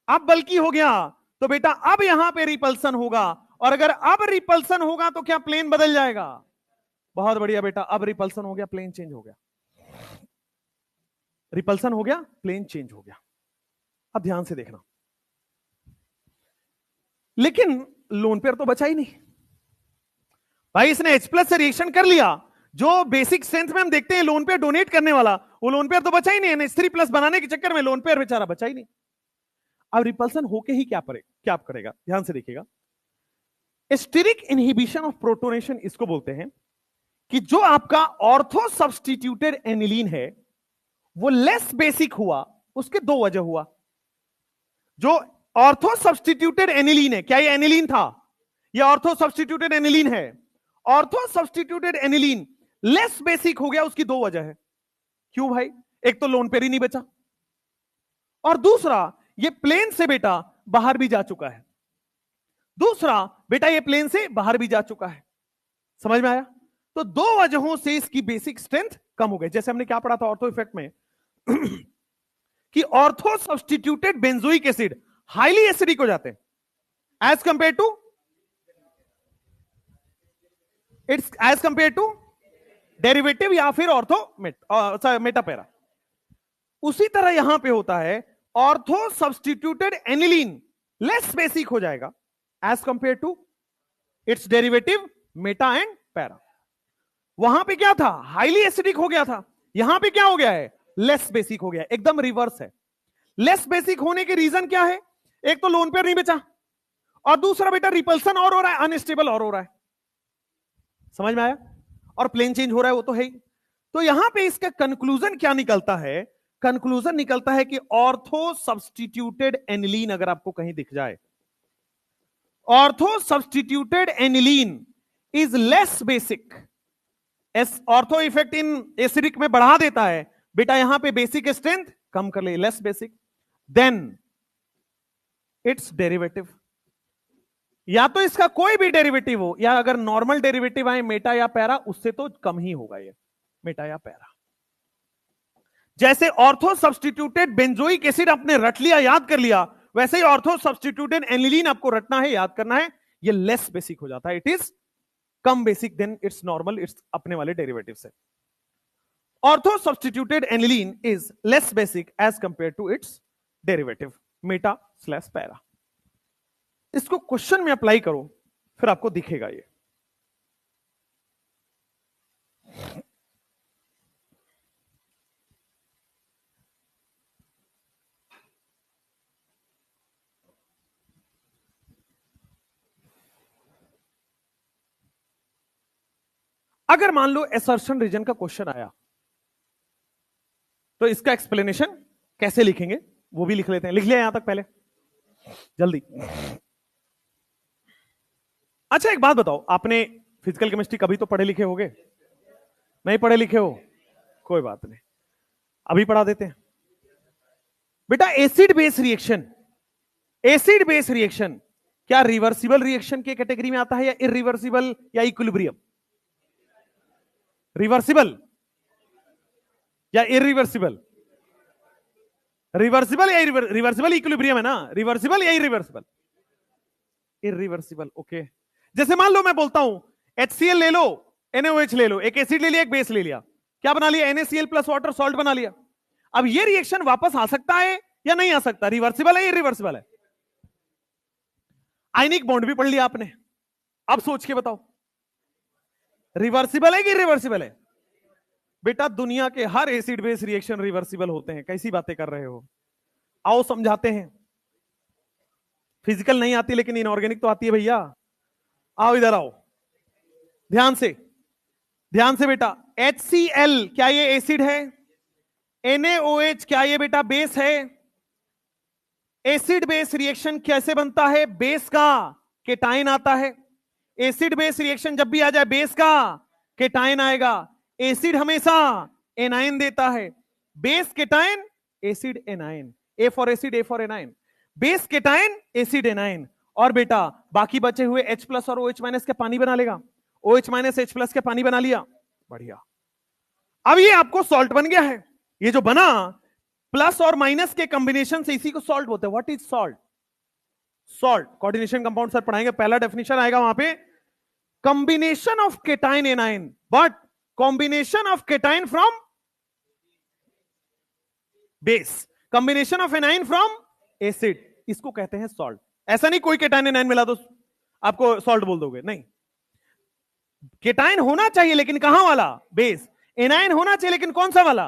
अब बल्की हो गया तो बेटा अब यहां पे रिपल्सन होगा, और अगर अब रिपल्सन होगा तो क्या प्लेन बदल जाएगा? बहुत बढ़िया बेटा, अब रिपल्सन हो गया, प्लेन चेंज हो गया। रिपल्सन हो गया, प्लेन चेंज हो गया। अब ध्यान से देखना, लेकिन लोन पेयर तो बचा ही नहीं भाई, इसने H प्लस से रिएक्शन कर लिया। जो बेसिक स्ट्रेंथ में हम देखते हैं लोन पेयर डोनेट करने वाला, वो लोन पेयर तो बचा ही नहीं। NH3 प्लस बनाने के चक्कर में लोन पेयर बेचारा बचा ही नहीं। अब रिपल्सन होके ही क्या करेगा? ध्यान से देखिएगा, स्टेरिक इनहिबिशन ऑफ प्रोटोनेशन इसको बोलते हैं कि जो आपका ऑर्थो सब्स्टिट्यूटेड एनिलीन है वो लेस बेसिक हुआ। उसके दो वजह हुआ। जो ऑर्थो सब्स्टिट्यूटेड एनिलीन है, क्या ये एनिलीन था? ये ऑर्थो सब्स्टिट्यूटेड एनिलीन है। Ortho substituted aniline less basic हो गया, उसकी दो वजह है। क्यों भाई? एक तो लोन पेयर ही नहीं बचा, और दूसरा ये प्लेन से बेटा बाहर भी जा चुका है। दूसरा बेटा ये प्लेन से बाहर भी जा चुका है। समझ में आया? तो दो वजहों से इसकी बेसिक स्ट्रेंथ कम हो गई। जैसे हमने क्या पढ़ा था ऑर्थो इफेक्ट में कि ortho substituted benzoic acid highly acidic हो जाते हैं एज कंपेयर टू डेरिवेटिव या फिर ऑर्थो मेटापेरा। उसी तरह यहां पे होता है, ortho substituted aniline less basic हो जाएगा as compare to its derivative meta and para. वहां पे क्या था? हाईली एसिडिक हो गया था। यहां पे क्या हो गया है? लेस बेसिक हो गया। एकदम रिवर्स है। लेस बेसिक होने के रीजन क्या है? एक तो लोन पेयर नहीं बचा, और दूसरा बेटा रिपल्सन और हो रहा है, अनस्टेबल और हो रहा है। समझ में आया? और प्लेन चेंज हो रहा है, वो तो है ही। तो यहां पे इसका कंक्लूजन क्या निकलता है? कंक्लूजन निकलता है कि ऑर्थो सब्स्टिट्यूटेड एनिलीन अगर आपको कहीं दिख जाए, ortho substituted aniline is less basic. Ortho effect in acidic में बढ़ा देता है बेटा, यहां पे बेसिक स्ट्रेंथ कम कर ले, less basic, than its derivative. या तो इसका कोई भी डेरिवेटिव हो, या अगर नॉर्मल डेरिवेटिव आए मेटा या पैरा, उससे तो कम ही होगा ये मेटा या पैरा। जैसे ऑर्थो सब्स्टिट्यूटेड बेंजोइक एसिड आपने रट लिया, याद कर लिया, वैसे ही ऑर्थो सब्स्टिट्यूटेड एनिलीन आपको रटना है, याद करना है। ये लेस बेसिक हो जाता है, इट इज कम basic than its normal, its अपने वाले डेरिवेटिव से। Ortho substituted aniline is less basic as compare to its derivative meta slash para. इसको क्वेश्चन में अप्लाई करो, फिर आपको दिखेगा ये। अगर मान लो असर्शन रीजन का क्वेश्चन आया, तो इसका एक्सप्लेनेशन कैसे लिखेंगे वो भी लिख लेते हैं। लिख लिया यहां तक पहले जल्दी? अच्छा एक बात बताओ, आपने फिजिकल केमिस्ट्री कभी तो पढ़े लिखे होगे? नहीं पढ़े लिखे हो? कोई बात नहीं, अभी पढ़ा देते हैं बेटा। Acid base reaction, acid base reaction क्या रिवर्सिबल रिएक्शन के कैटेगरी में आता है, या इरिवर्सिबल, या इक्विलिब्रियम? रिवर्सिबल या इरिवर्सिबल? रिवर्सिबल या रिवर्सिबल इक्विलिब्रियम है ना, रिवर्सिबल या इरिवर्सिबल? इरिवर्सिबल। ओके, जैसे मान लो मैं बोलता हूं HCl ले लो, NaOH ले लो, एक एसिड ले लिया, एक बेस ले लिया, क्या बना लिया? NaCl प्लस वाटर सॉल्ट बना लिया। अब ये रिएक्शन वापस आ सकता है या नहीं आ सकता? रिवर्सिबल है या इरिवर्सिबल है? आयनिक बॉन्ड भी पढ़ लिया आपने, अब सोच के बताओ रिवर्सिबल है कि इरिवर्सिबल है? बेटा दुनिया के हर एसिड बेस रिएक्शन रिवर्सिबल होते हैं। कैसी बातें कर रहे हो? आओ समझाते हैं। फिजिकल नहीं आती लेकिन इनऑर्गेनिक तो आती है भैया। आओ इधर आओ, ध्यान से, ध्यान से बेटा। HCl क्या ये एसिड है? NaOH क्या ये बेटा बेस है? एसिड बेस रिएक्शन कैसे बनता है? बेस का केटाइन आता है। एसिड बेस रिएक्शन जब भी आ जाए बेस का केटाइन आएगा। एसिड हमेशा एनाइन देता है। Base cation, acid A9, A for acid, A for A9. Base cation, acid A9. और बेटा बाकी बचे हुए H प्लस और OH माइनस के पानी बना लेगा। OH माइनस H प्लस के पानी बना लिया, बढ़िया। अब ये आपको सॉल्ट बन गया है। ये जो बना प्लस और माइनस के कॉम्बिनेशन से, इसी को सॉल्ट बोलते हैं। What is salt? Salt coordination compound sir पढ़ाएंगे, पहला डेफिनेशन आएगा वहां पे, combination of cation A9, but combination of cation from base, combination of anion from acid, इसको कहते हैं सॉल्ट। ऐसा नहीं कोई केटाइन एनाइन मिला दो आपको सॉल्ट बोल दोगे, नहीं। केटाइन होना चाहिए लेकिन कहां वाला? बेस। एनाइन होना चाहिए लेकिन कौन सा वाला?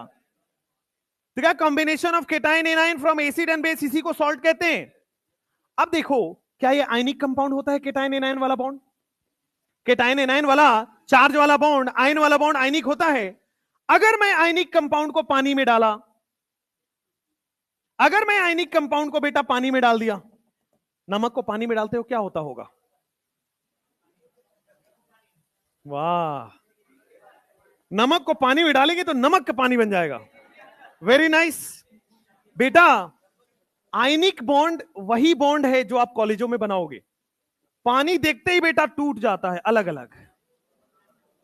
तो क्या combination of cation A9 from acid and base, इसी को सॉल्ट कहते हैं। अब देखो, क्या ये आयनिक कंपाउंड होता है केटाइन एनाइन वाला बॉन्ड? केटाइन एनाइन वाला चार्ज वाला बॉन्ड, आयन वाला बॉन्ड आयनिक होता है। अगर मैं आयनिक कंपाउंड को पानी में डाला, अगर मैं आयनिक कंपाउंड को बेटा पानी में डाल दिया, नमक को पानी में डालते हो क्या होता होगा? वाह, नमक को पानी में डालेंगे तो नमक का पानी बन जाएगा। वेरी नाइस बेटा। आयनिक बॉन्ड वही बॉन्ड है जो आप कॉलेजों में बनाओगे। पानी देखते ही बेटा टूट जाता है अलग अलग।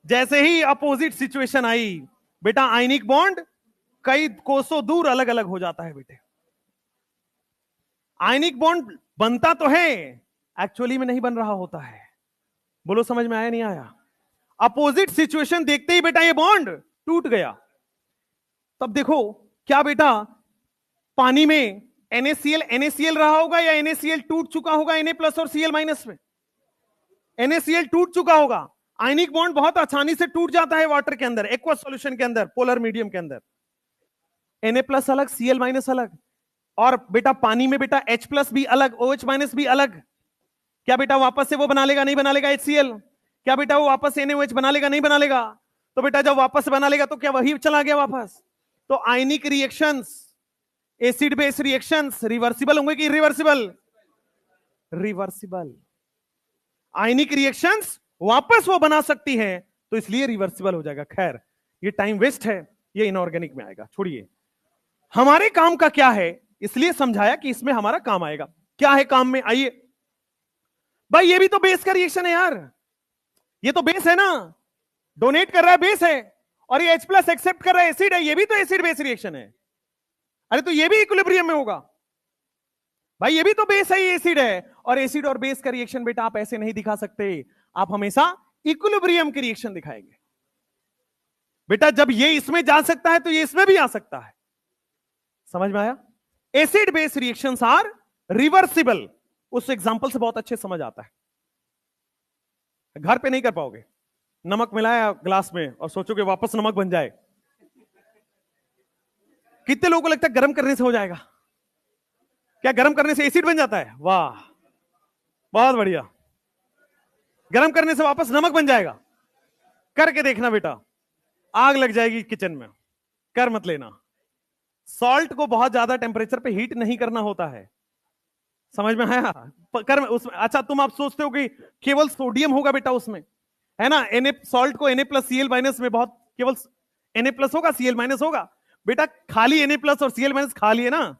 जैसे ही अपोजिट सिचुएशन आई बेटा, आयनिक बॉन्ड कई कोसों दूर अलग अलग हो जाता है बेटे। आयनिक बॉन्ड बनता तो है, एक्चुअली में नहीं बन रहा होता है। बोलो समझ में आया नहीं आया? अपोजिट सिचुएशन देखते ही बेटा ये बॉन्ड टूट गया। तब देखो क्या बेटा, पानी में NaCl रहा होगा या NaCl टूट चुका होगा Na प्लस और Cl माइनस में? NaCl टूट चुका होगा। आयनिक बॉन्ड बहुत आसानी से टूट जाता है वाटर के अंदर, एक्वस सॉल्यूशन के अंदर, पोलर मीडियम के अंदर। Na प्लस अलग, Cl माइनस अलग। और बेटा पानी में बेटा H प्लस भी अलग, OH माइनस भी अलग। क्या बेटा वापस से वो बना लेगा? नहीं बना लेगा HCl। क्या बेटा वो वापस NaOH बना लेगा? नहीं बना लेगा। तो बेटा जब वापस बना लेगा तो क्या वही चला गया वापस? तो ionic reactions, acid base reactions reversible होंगे कि इरिवर्सिबल? रिवर्सिबल। आयनिक रिएक्शंस वापस वो बना सकती है तो इसलिए रिवर्सिबल हो जाएगा। खैर ये टाइम वेस्ट है, ये इनऑर्गेनिक में आएगा, छोड़िए। हमारे काम का क्या है, इसलिए समझाया कि इसमें हमारा काम आएगा। क्या है काम में? आइए भाई, ये भी तो बेस का रिएक्शन है यार, ये तो बेस है ना, डोनेट कर रहा है बेस है, और ये H प्लस एक्सेप्ट कर रहा है एसिड है, ये भी तो एसिड बेस रिएक्शन है। अरे तो ये भी इक्विलिब्रियम में होगा भाई, ये भी तो बेस है, ये एसिड है। और एसिड और बेस का रिएक्शन बेटा आप ऐसे नहीं दिखा सकते, आप हमेशा इक्विलिब्रियम की रिएक्शन दिखाएंगे बेटा। जब ये इसमें जा सकता है तो ये इसमें भी आ सकता है। समझ में आया? Acid base reactions are reversible. उस एग्जांपल से बहुत अच्छे समझ आता है, घर पे नहीं कर पाओगे। नमक मिलाया ग्लास में और सोचोगे वापस नमक बन जाए। कितने लोगों को लगता है गर्म करने से हो जाएगा? क्या गर्म करने से एसिड बन जाता है? वाह, बहुत बढ़िया। गर्म करने से वापस नमक बन जाएगा? करके देखना बेटा, आग लग जाएगी किचन में, कर मत लेना। सॉल्ट को बहुत ज्यादा टेम्परेचर पे हीट नहीं करना होता है। समझ में आया? कर उसमें, अच्छा तुम आप सोचते हो कि केवल सोडियम होगा बेटा उसमें, है ना? सॉल्ट को Na प्लस Cl माइनस में बहुत केवल Na प्लस होगा, Cl माइनस होगा बेटा। खाली Na प्लस और Cl माइनस खा लिए ना,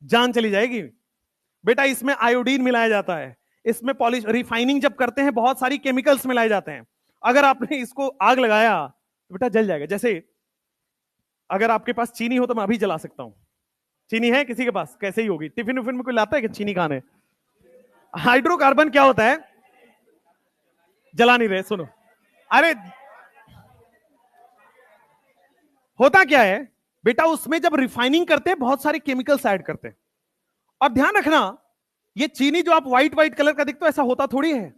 जान चली जाएगी बेटा। इसमें आयोडीन मिलाया जाता है, इसमें पॉलिश, रिफाइनिंग जब करते हैं बहुत सारी केमिकल्स मिलाए जाते हैं। अगर आपने इसको आग लगाया तो बेटा जल जाएगा। जैसे अगर आपके पास चीनी हो तो मैं अभी जला सकता हूं। चीनी है किसी के पास? कैसे ही होगी, टिफिन उफिन में कोई लाता है कि चीनी खाने? हाइड्रोकार्बन क्या होता है? जला नहीं रहे, सुनो। अरे होता क्या है बेटा, उसमें जब रिफाइनिंग करते हैं बहुत सारे केमिकल्स ऐड करते हैं। और ध्यान रखना, ये चीनी जो आप व्हाइट व्हाइट कलर का देखते हो, ऐसा होता थोड़ी है।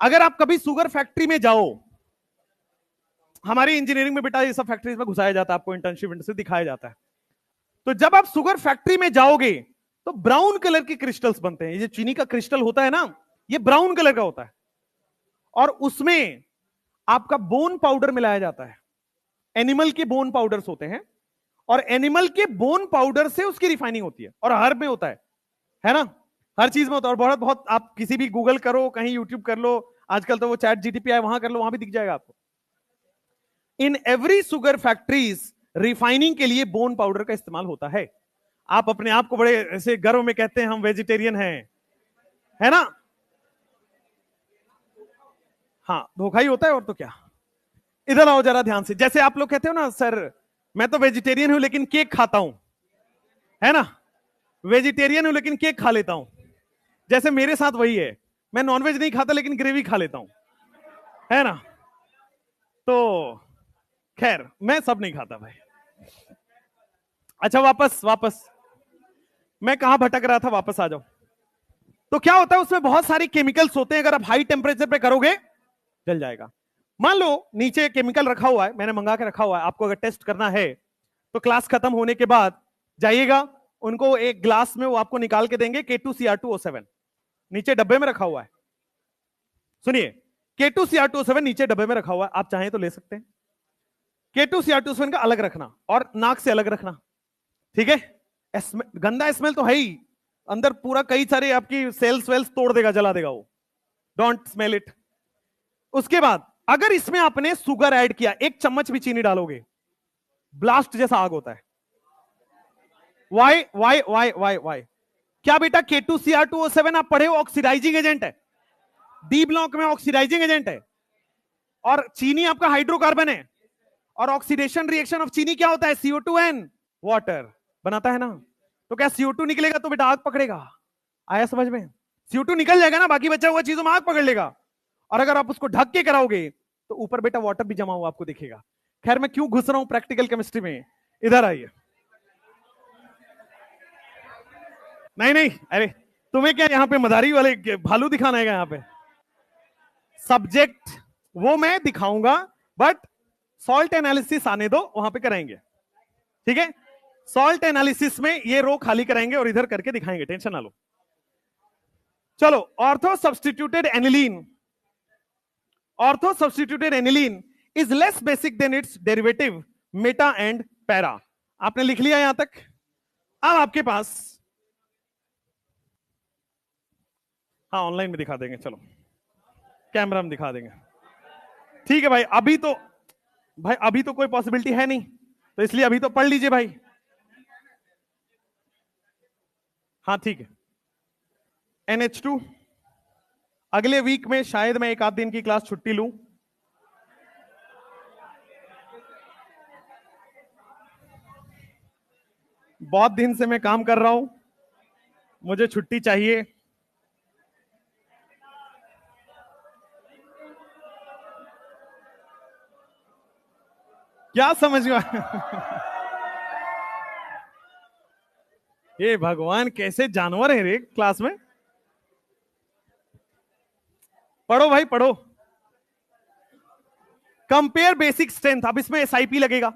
अगर आप कभी शुगर फैक्ट्री में जाओ, हमारी इंजीनियरिंग में बेटा ये सब फैक्ट्रीज में घुसाया जाता है, आपको इंटर्नशिप से दिखाया जाता है। तो जब आप शुगर फैक्ट्री में जाओगे तो ब्राउन कलर के क्रिस्टल्स बनते हैं। ये जो चीनी का क्रिस्टल होता है ना, ये ब्राउन कलर का होता है, और उसमें आपका बोन पाउडर मिलाया जाता है। एनिमल के बोन पाउडर्स होते हैं, और एनिमल के बोन पाउडर से उसकी रिफाइनिंग होती है, और हर में होता है ना, हर चीज में होता है। और बहुत बहुत आप किसी भी गूगल करो, कहीं यूट्यूब कर लो, आजकल तो वो चैट जीटीपी है, वहां कर लो, वहां भी दिख जाएगा आपको। In every sugar factories refining के लिए बोन पाउडर का इस्तेमाल होता है। आप अपने आप को बड़े ऐसे गर्व में कहते हैं हम वेजिटेरियन हैं, है ना? हाँ, धोखा ही होता है, और तो क्या। इधर आओ जरा ध्यान से। जैसे आप लोग कहते हो ना, सर मैं तो वेजिटेरियन हूं लेकिन केक खाता हूं, है ना? वेजिटेरियन हूं लेकिन केक खा लेता हूं। जैसे मेरे साथ वही है, मैं नॉनवेज नहीं खाता लेकिन ग्रेवी खा लेता हूं, है ना? तो खैर, मैं सब नहीं खाता भाई। अच्छा, वापस वापस, मैं कहां भटक रहा था, वापस आ जाओ। तो क्या होता है, उसमें बहुत सारी केमिकल्स होते हैं, अगर आप हाई टेम्परेचर पे करोगे जल जाएगा। मान लो नीचे केमिकल रखा हुआ है, मैंने मंगा के रखा हुआ है, आपको अगर टेस्ट करना है तो क्लास खत्म होने के बाद जाइएगा, उनको एक ग्लास में वो आपको निकाल के देंगे K2Cr2O7, नीचे डब्बे में रखा हुआ है। सुनिए, K2Cr2O7 नीचे डब्बे में रखा हुआ है, आप चाहें तो ले सकते हैं। K2Cr2O7 का अलग रखना और नाक से अलग रखना, ठीक है? गंदा स्मेल तो है ही, अंदर पूरा कई सारे आपकी सेल्स वेल्स तोड़ देगा, जला देगा वो। Don't smell it. उसके बाद अगर इसमें आपने शुगर ऐड किया, एक चम्मच भी चीनी डालोगे, ब्लास्ट जैसा आग होता है। Why why why why why? क्या बेटा, K2Cr2O7 आप पढ़े हो, ऑक्सीडाइजिंग एजेंट है, डी ब्लॉक में ऑक्सीडाइजिंग एजेंट है, और चीनी आपका हाइड्रोकार्बन है, और ऑक्सीडेशन रिएक्शन ऑफ चीनी क्या होता है, CO2 एंड वाटर बनाता है ना। तो क्या CO2 निकलेगा तो बेटा आग पकड़ेगा? आया समझ में? CO2 निकल जाएगा ना, बाकी बचा हुआ चीजों में आग पकड़ लेगा। और अगर आप उसको ढक के कराओगे तो ऊपर बेटा वाटर भी जमा हुआ आपको दिखेगा। खैर, मैं क्यों घुस रहा हूं प्रैक्टिकल केमिस्ट्री में, इधर आइए। नहीं नहीं, अरे तुम्हें क्या यहाँ पे मदारी वाले भालू दिखाना है यहाँ पे? सब्जेक्ट वो मैं दिखाऊंगा, बट सॉल्ट एनालिसिस आने दो, वहां पे कराएंगे, ठीक है? सॉल्ट एनालिसिस में ये रो खाली कराएंगे और इधर करके दिखाएंगे, टेंशन ना लो। चलो, ortho substituted aniline, ortho substituted aniline is less basic than its derivative meta and para. आपने लिख लिया यहां तक? अब आपके पास, हाँ ऑनलाइन में दिखा देंगे, चलो कैमरा में दिखा देंगे, ठीक है भाई। अभी तो कोई पॉसिबिलिटी है नहीं, तो इसलिए अभी तो पढ़ लीजिए भाई। हाँ ठीक है। NH2, अगले वीक में शायद मैं एक आध दिन की क्लास छुट्टी लूं, बहुत दिन से मैं काम कर रहा हूं, मुझे छुट्टी चाहिए। क्या समझ में? ये भगवान, कैसे जानवर है रे क्लास में। पढ़ो भाई पढ़ो। कंपेयर बेसिक स्ट्रेंथ, अब इसमें SIP लगेगा।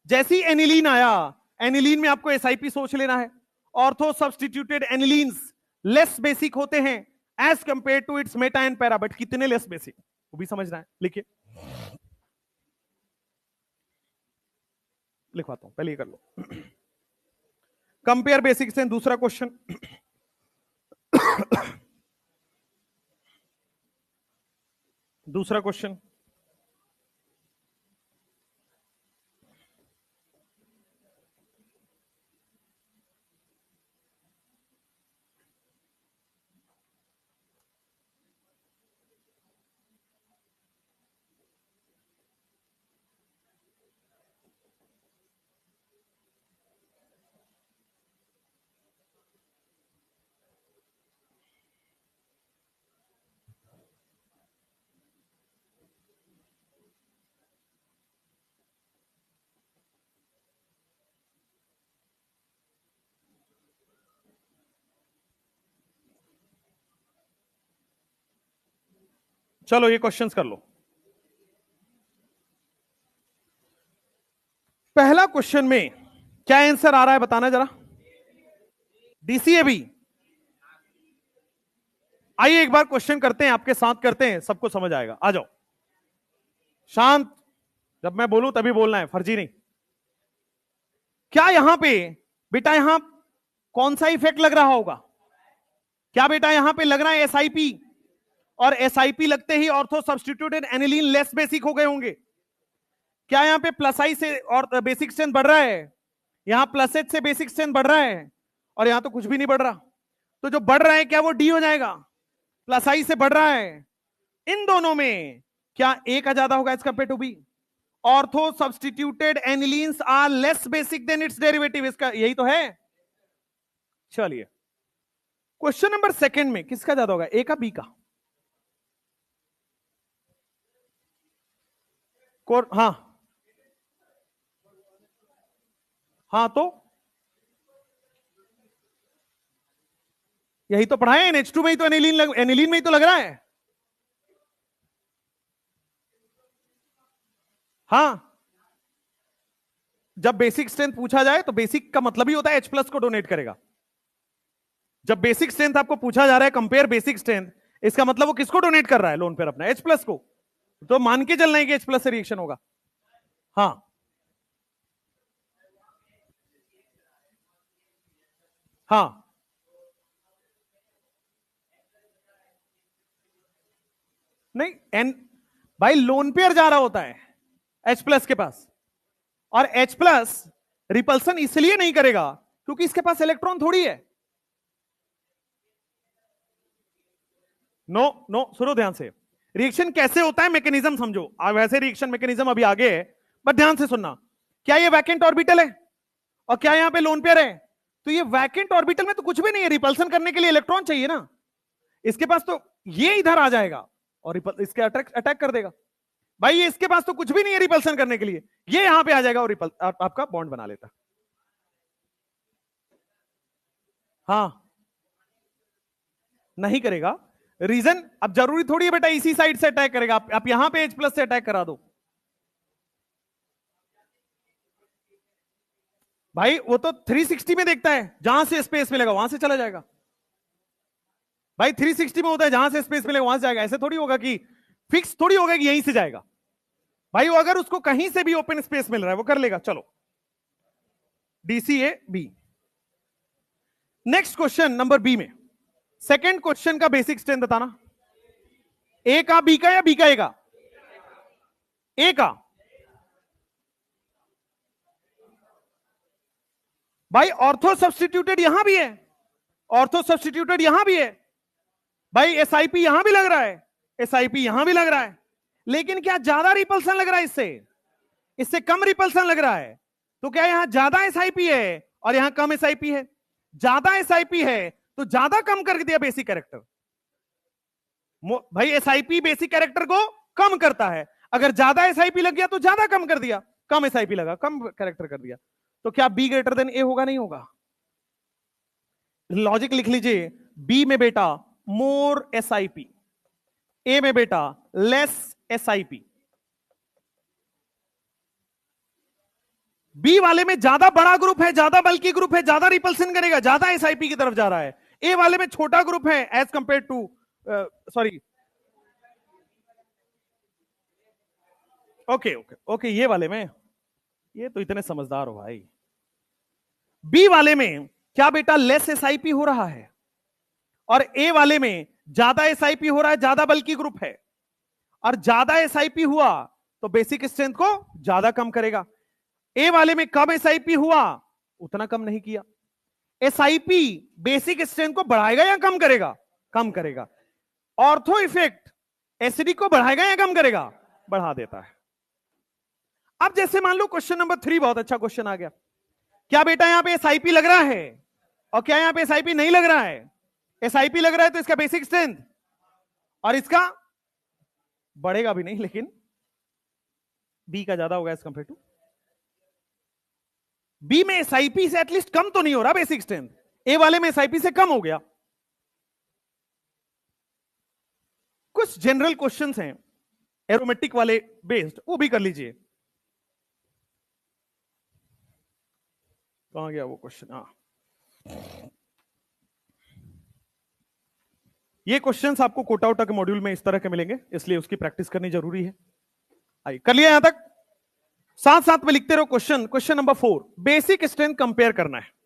जैसे ही एनिलीन आया, एनिलीन में आपको SIP सोच लेना है। Ortho substituted anilines less basic होते हैं as compare to its meta and para, but कितने लेस बेसिक वो भी समझना है। लिखिए, लिखवाता हूं, पहले ये कर लो। कंपेयर बेसिक से दूसरा क्वेश्चन। दूसरा क्वेश्चन, चलो ये क्वेश्चंस कर लो। पहला क्वेश्चन में क्या आंसर आ रहा है बताना जरा। D C A B. आइए एक बार क्वेश्चन करते हैं, आपके साथ करते हैं, सबको समझ आएगा। आ जाओ शांत, जब मैं बोलूं तभी बोलना है, फर्जी नहीं। क्या यहां पे बेटा, यहां कौन सा इफेक्ट लग रहा होगा? क्या बेटा यहां पे लग रहा है एसआईपी, और एसआईपी लगते ही ortho substituted aniline less basic हो गए होंगे। क्या यहां पे प्लस आई से और बेसिक स्ट्रेंथ बढ़ रहा है? यहां प्लस एच से बेसिक स्ट्रेंथ बढ़ रहा है, और यहां तो कुछ भी नहीं बढ़ रहा। तो जो बढ़ रहा है क्या वो डी हो जाएगा? प्लस आई से बढ़ रहा है। इन दोनों में क्या ए का ज्यादा होगा as compare to B? Ortho substituted anilines are less basic than its derivative, इसका यही तो है। चलिए क्वेश्चन नंबर सेकंड में किसका ज्यादा होगा, ए का बी का? हाँ हाँ, तो यही तो पढ़ाया है, H2 में ही तो एनिलीन में ही तो लग रहा है। हाँ, जब बेसिक स्ट्रेंथ पूछा जाए तो बेसिक का मतलब ही होता है H+ को डोनेट करेगा। जब बेसिक स्ट्रेंथ आपको पूछा जा रहा है कंपेयर बेसिक स्ट्रेंथ, इसका मतलब वो किसको डोनेट कर रहा है लोन पेयर अपना? H+ को। तो मान के चलना है कि H+ से रिएक्शन होगा। हाँ हाँ, नहीं एन, भाई लोन पेयर जा रहा होता है H+ के पास, और H+ रिपल्सन इसलिए नहीं करेगा क्योंकि इसके पास इलेक्ट्रॉन थोड़ी है। नो नो, सुनो ध्यान से, रिएक्शन कैसे होता है मैकेनिज्म समझो। वैसे रिएक्शन मैकेनिज्म अभी आगे है, बट ध्यान से सुनना। क्या ये वैकेंट ऑर्बिटल है, और क्या यहां पे लोन पेयर है? तो ये वैकेंट ऑर्बिटल में तो कुछ भी नहीं है, रिपल्सन करने के लिए इलेक्ट्रॉन चाहिए ना। इसके पास तो ये इधर आ जाएगा और इसके अटैक अटैक कर देगा। भाई ये इसके पास तो कुछ भी नहीं है रिपल्सन करने के लिए, ये यहां पे आ जाएगा और आपका बॉन्ड बना लेता। हाँ, नहीं करेगा। रीजन, अब जरूरी थोड़ी है बेटा इसी साइड से अटैक करेगा, आप यहां पे H+ से अटैक करा दो। भाई वो तो 360 में देखता है, जहां से स्पेस मिलेगा वहां से चला जाएगा। भाई 360 में होता है जहां से स्पेस मिलेगा वहां से जाएगा, ऐसे थोड़ी होगा कि फिक्स थोड़ी होगा कि यहीं से जाएगा। भाई वो अगर उसको कहीं से भी ओपन स्पेस मिल रहा है वो कर लेगा। चलो D C A B. Next question number B में, सेकंड क्वेश्चन का बेसिक स्ट्रेंथ बताना। ए का बी का या बी का ए का? ए का। भाई ऑर्थो सब्स्टिट्यूटेड यहां भी है, ऑर्थो सब्स्टिट्यूटेड यहां भी है। भाई एसआईपी यहां भी लग रहा है, एसआईपी यहां भी लग रहा है, लेकिन क्या ज्यादा रिपल्सन लग रहा है इससे? इससे कम रिपल्सन लग रहा है। तो क्या यहां ज्यादा एसआईपी है और यहां कम एसआईपी है? ज्यादा एसआईपी है तो ज्यादा कम कर दिया बेसिक कैरेक्टर। भाई एसआईपी बेसिक कैरेक्टर को कम करता है, अगर ज्यादा एसआईपी लग गया तो ज्यादा कम कर दिया, कम एसआईपी लगा कम कैरेक्टर कर दिया। तो क्या बी ग्रेटर देन ए होगा? नहीं होगा। लॉजिक लिख लीजिए, बी में बेटा मोर एसआईपी, ए में बेटा लेस एसआईपी। बी वाले में ज्यादा बड़ा ग्रुप है, ज्यादा बल्कि ग्रुप है, ज्यादा रिपल्सन करेगा, ज्यादा एसआईपी की तरफ जा रहा है। ए वाले में छोटा ग्रुप है as compare to, sorry, okay okay okay, ये वाले में, ये तो इतने समझदार हो भाई। बी वाले में क्या बेटा लेस एसआईपी हो रहा है, और ए वाले में ज्यादा एसआईपी हो रहा है, ज्यादा बल्कि ग्रुप है, और ज्यादा एसआईपी हुआ तो बेसिक स्ट्रेंथ को ज्यादा कम करेगा। ए वाले में कम एसआईपी हुआ, उतना कम नहीं किया। एसआईपी बेसिक स्ट्रेंथ को बढ़ाएगा या कम करेगा? कम करेगा। ऑर्थो इफेक्ट एसिडिक को बढ़ाएगा या कम करेगा? बढ़ा देता है। अब जैसे मान लो क्वेश्चन नंबर 3 बहुत अच्छा क्वेश्चन आ गया। क्या बेटा यहां पे एसआईपी लग रहा है, और क्या यहां पे एसआईपी नहीं लग रहा है? एसआईपी लग रहा है तो इसका बेसिक स्ट्रेंथ और इसका बढ़ेगा भी नहीं, लेकिन बी का ज्यादा होगा एज कंपेयर टू। बी में एसआईपी से एटलीस्ट कम तो नहीं हो रहा बेसिक स्ट्रेंथ, ए वाले में एसआईपी से कम हो गया। कुछ जनरल क्वेश्चंस हैं एरोमेटिक वाले बेस्ड, वो भी कर लीजिए। कहां गया वो क्वेश्चन? हाँ, ये क्वेश्चंस आपको कोटा वोटा के मॉड्यूल में इस तरह के मिलेंगे, इसलिए उसकी प्रैक्टिस करनी जरूरी है। आइए कर लिया यहां तक। साथ साथ में लिखते रहो question. Question number 4, basic strength compare करना है।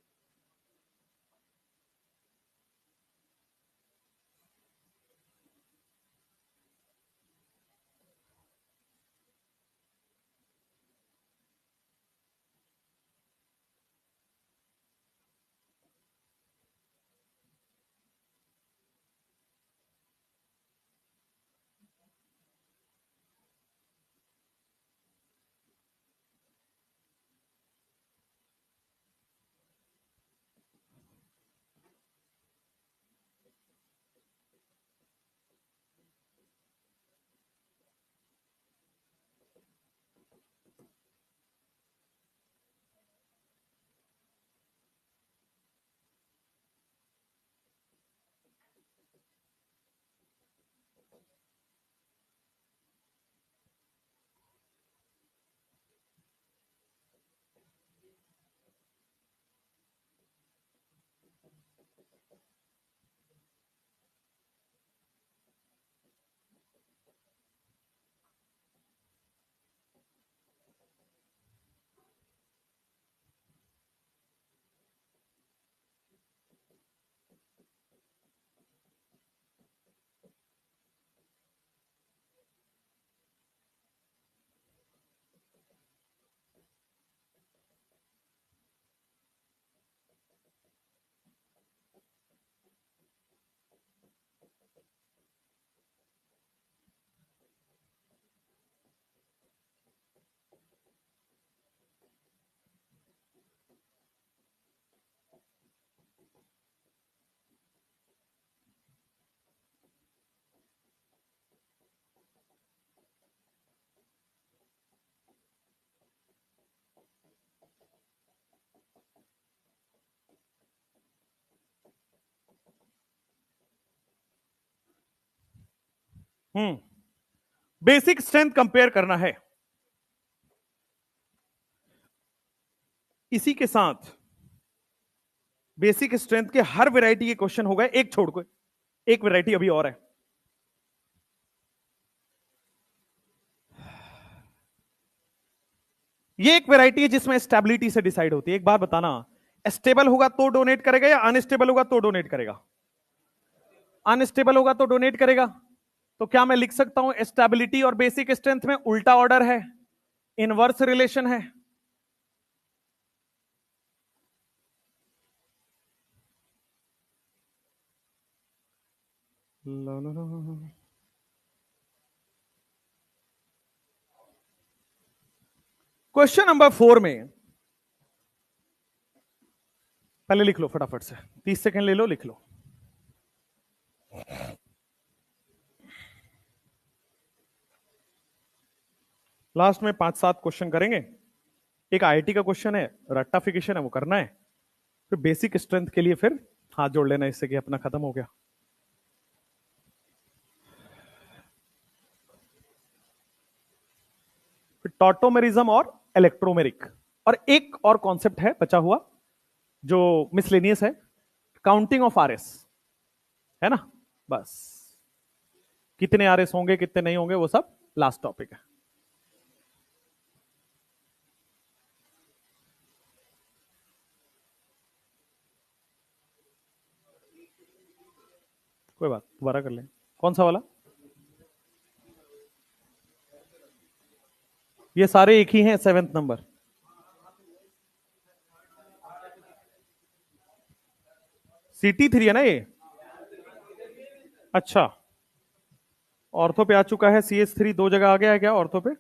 बेसिक स्ट्रेंथ कंपेयर करना है। इसी के साथ बेसिक स्ट्रेंथ के हर वैरायटी के क्वेश्चन हो गए, एक छोड़ को। एक वैरायटी अभी और है। ये एक वैरायटी है जिसमें स्टेबिलिटी से डिसाइड होती है। एक बात बताना, स्टेबल होगा तो डोनेट करेगा या अनस्टेबल होगा तो डोनेट करेगा? अनस्टेबल होगा तो डोनेट करेगा। तो क्या मैं लिख सकता हूं स्टेबिलिटी और बेसिक स्ट्रेंथ में उल्टा ऑर्डर है, इनवर्स रिलेशन है? क्वेश्चन नंबर 4 में पहले लिख लो फटाफट से, 30 सेकंड ले लो, लिख लो। लास्ट में 5-7 क्वेश्चन करेंगे। एक आईआईटी का क्वेश्चन है, रट्टाफिकेशन है, वो करना है। फिर बेसिक स्ट्रेंथ के लिए फिर हाथ जोड़ लेना, इससे कि अपना खत्म हो गया। फिर टॉटोमेरिज्म और इलेक्ट्रोमेरिक, और एक और कॉन्सेप्ट है बचा हुआ जो मिसलेनियस है, काउंटिंग ऑफ आरएस, है ना? बस कितने आरएस होंगे कितने नहीं होंगे वो सब लास्ट टॉपिक है। कोई बात, दोबारा कर लें। कौन सा वाला? ये सारे एक ही हैं, 7th नंबर। CT3 है ना ये? अच्छा, ऑर्थो पे आ चुका है। CH3 दो जगह आ गया है क्या ऑर्थो पे?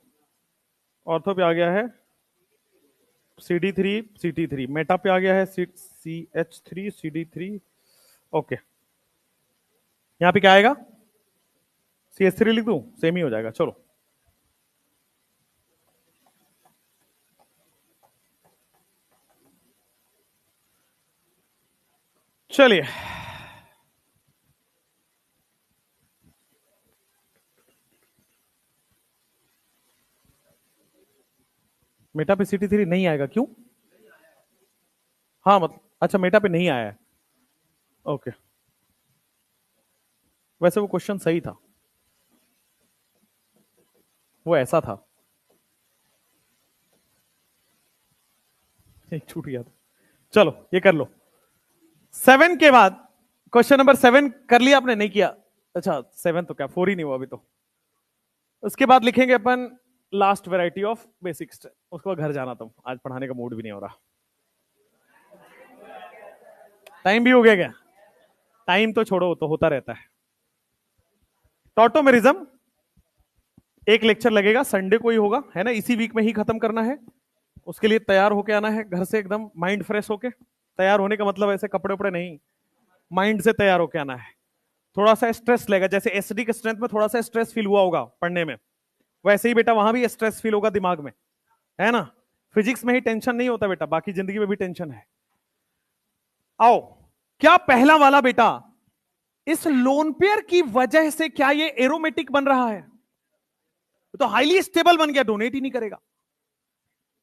ऑर्थो पे आ गया है CD3 CT3, मेटा पे आ गया है CH3 CD3। ओके, यहां पे क्या आएगा? CH3 लिख दूं, सेम ही हो जाएगा। चलो चलिए, मेटा पे CT3 नहीं आएगा, क्यों? हाँ मतलब अच्छा, मेटा पे नहीं आया है। ओके, वैसे वो क्वेश्चन सही था, वो ऐसा था, एक छूट गया था। चलो ये कर लो। 7 के बाद क्वेश्चन नंबर 7 कर लिया आपने? नहीं किया? अच्छा 7 तो क्या 4 ही नहीं हुआ अभी तो। उसके बाद लिखेंगे अपन last variety of basic strength. उसके बाद घर जाना, तुम आज पढ़ाने का मूड भी नहीं हो रहा। टाइम भी हो गया क्या? टाइम तो छोड़ो, तो होता रहता है। टॉटोमेरिज्म एक लेक्चर लगेगा, संडे को ही होगा, है ना, इसी वीक में ही खत्म करना है। उसके लिए तैयार होके आना है घर से, एकदम माइंड फ्रेश होके। तैयार होने का मतलब ऐसे कपड़े उपड़े नहीं, माइंड से तैयार होके आना है। थोड़ा सा स्ट्रेस लेगा, जैसे एसडी के स्ट्रेंथ में थोड़ा सा स्ट्रेस फील हुआ होगा पढ़ने में, वैसे ही बेटा वहां भी स्ट्रेस फील होगा दिमाग में, है ना। फिजिक्स में ही टेंशन नहीं होता बेटा, बाकी जिंदगी में भी टेंशन है। आओ, क्या पहला वाला बेटा, इस लोन पेयर की वजह से क्या ये एरोमेटिक बन रहा है? तो हाईली स्टेबल बन गया, डोनेट ही नहीं करेगा।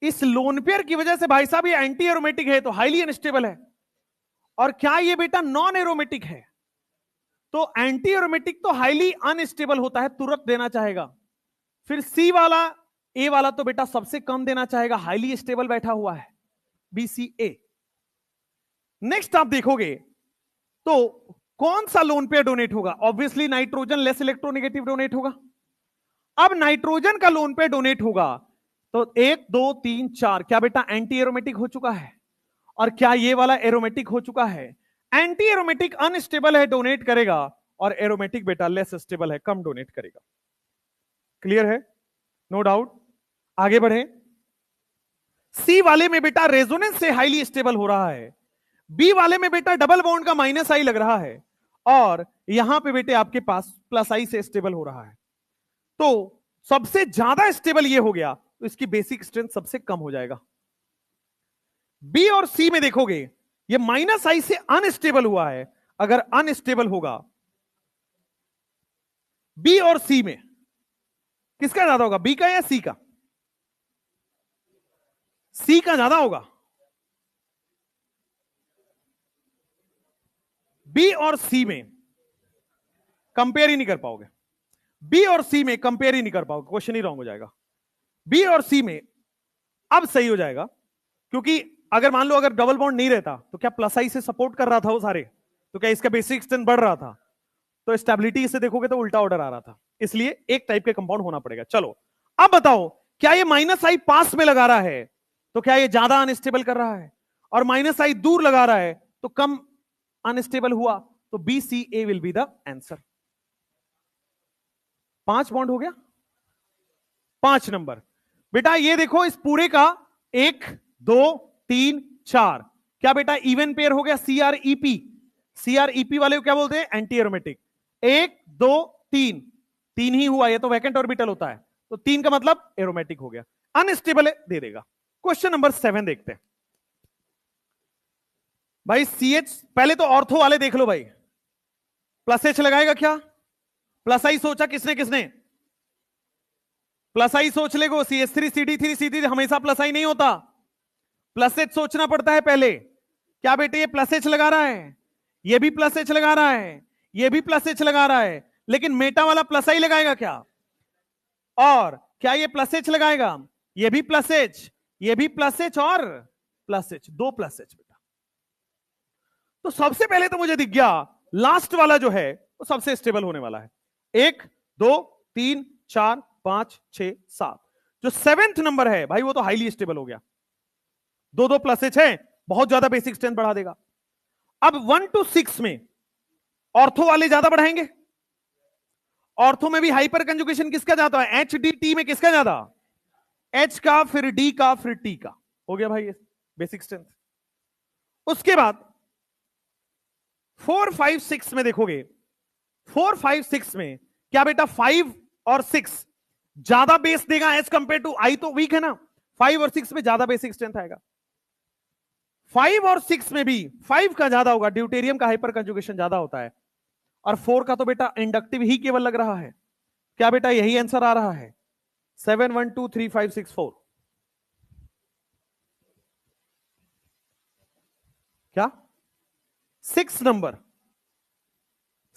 इस लोन पेयर की वजह से भाई साहब ये एंटी एरोमेटिक है, तो हाईली अनस्टेबल है। और क्या ये बेटा नॉन एरोमेटिक है? तो एंटी एरोमेटिक तो हाईली अनस्टेबल होता है, तुरंत देना चाहेगा। फिर सी वाला, ए वाला तो बेटा सबसे कम देना चाहेगा, हाईली स्टेबल बैठा हुआ है, BCA। नेक्स्ट आप देखोगे तो कौन सा लोन पेयर डोनेट होगा? Obviously nitrogen less electronegative donate होगा। अब नाइट्रोजन का लोन पेयर डोनेट होगा तो 1 2 3 4 क्या बेटा एंटी एरोमेटिक हो चुका है? और क्या ये वाला एरोमेटिक हो चुका है? एंटी एरोमेटिक अनस्टेबल है, डोनेट करेगा, और एरोमेटिक बेटा लेस स्टेबल है, कम डोनेट करेगा। क्लियर है? No doubt. आगे बढ़े। सी वाले में बेटा रेजोनेंस से हाईली स्टेबल हो रहा है, बी वाले में बेटा डबल बॉन्ड का -I लग रहा है, और यहां पे बेटे आपके पास +I से स्टेबल हो रहा है। तो सबसे ज्यादा स्टेबल ये हो गया, तो इसकी बेसिक स्ट्रेंथ सबसे कम हो जाएगा। बी और सी में देखोगे ये -I से अनस्टेबल हुआ है, अगर अनस्टेबल होगा बी और सी में, किसका ज्यादा होगा, बी का या सी का? सी का ज्यादा होगा। बी और सी में कंपेयर ही नहीं कर पाओगे, बी और सी में कंपेयर ही नहीं कर पाओगे, क्वेश्चन ही रॉन्ग हो जाएगा। बी और सी में अब सही हो जाएगा, क्योंकि अगर मान लो अगर डबल बॉन्ड नहीं रहता तो क्या +I से सपोर्ट कर रहा था वो सारे, तो क्या इसका बेसिक स्ट्रेंथ बढ़ रहा था? तो स्टेबिलिटी से देखोगे तो उल्टा ऑर्डर आ रहा था, इसलिए एक टाइप के कंपाउंड होना पड़ेगा। चलो अब बताओ, क्या ये -I पास में लगा रहा है तो क्या ये ज्यादा अनस्टेबल कर रहा है, और -I दूर लगा रहा है तो कम अनस्टेबल हुआ, तो BCA will be the answer. 5 bond हो गया, 5 नंबर। बेटा ये देखो इस पूरे का 1 2 3 4 क्या बेटा इवन पेयर हो गया, CREP। CREP वाले को क्या बोलते हैं, एंटी एरोमेटिक। 1 2 3, 3 ही हुआ, ये तो वैकेंट ऑर्बिटल होता है, तो 3 का मतलब एरोमेटिक हो गया। अनस्टेबल है, दे देगा। क्वेश्चन नंबर 7 देखते हैं भाई। CH पहले तो ऑर्थो वाले देख लो भाई, +H लगाएगा क्या? +I सोचा किसने किसने? +I सोच लेगो, CH3 CD3 CD हमेशा +I नहीं होता, +H सोचना पड़ता है पहले। क्या बेटे ये +H लगा रहा है, ये भी +H लगा रहा है, ये भी +H लगा रहा है, लेकिन मेटा वाला +I लगाएगा क्या? और क्या ये +H लगाएगा? ये भी +H, ये भी +H और +H, 2 +H बेटा। तो सबसे पहले तो मुझे दिख गया लास्ट वाला जो है वो सबसे स्टेबल होने वाला है। 1 2 3 4 5 6 7, जो 7th नंबर है भाई वो तो हाईली स्टेबल हो गया, 2 +H है, बहुत ज्यादा बेसिक स्ट्रेंथ बढ़ा देगा। अब 1 to 6 में ऑर्थो वाले ज्यादा बढ़ाएंगे, ऑर्थो में भी हाइपर कंजुगेशन किसका ज्यादा है, HDT में किसका ज्यादा, H का, फिर D का, फिर T का, हो गया भाई बेसिक स्ट्रेंथ। उसके बाद 4 5 6 में देखोगे, 4 5 6 में क्या बेटा 5 और 6 ज्यादा बेस देगा एज कंपेयर टू I, तो वीक है ना, 5 और 6 में ज्यादा बेसिक स्ट्रेंथ आएगा। 5 और 6 में भी 5 का ज्यादा होगा, ड्यूटेरियम का हाइपर कंजुगेशन ज्यादा होता है, और 4 का तो बेटा इंडक्टिव ही केवल लग रहा है। क्या बेटा यही आंसर आ रहा है, 7 1 2 3 5 6 4। क्या 6 नंबर,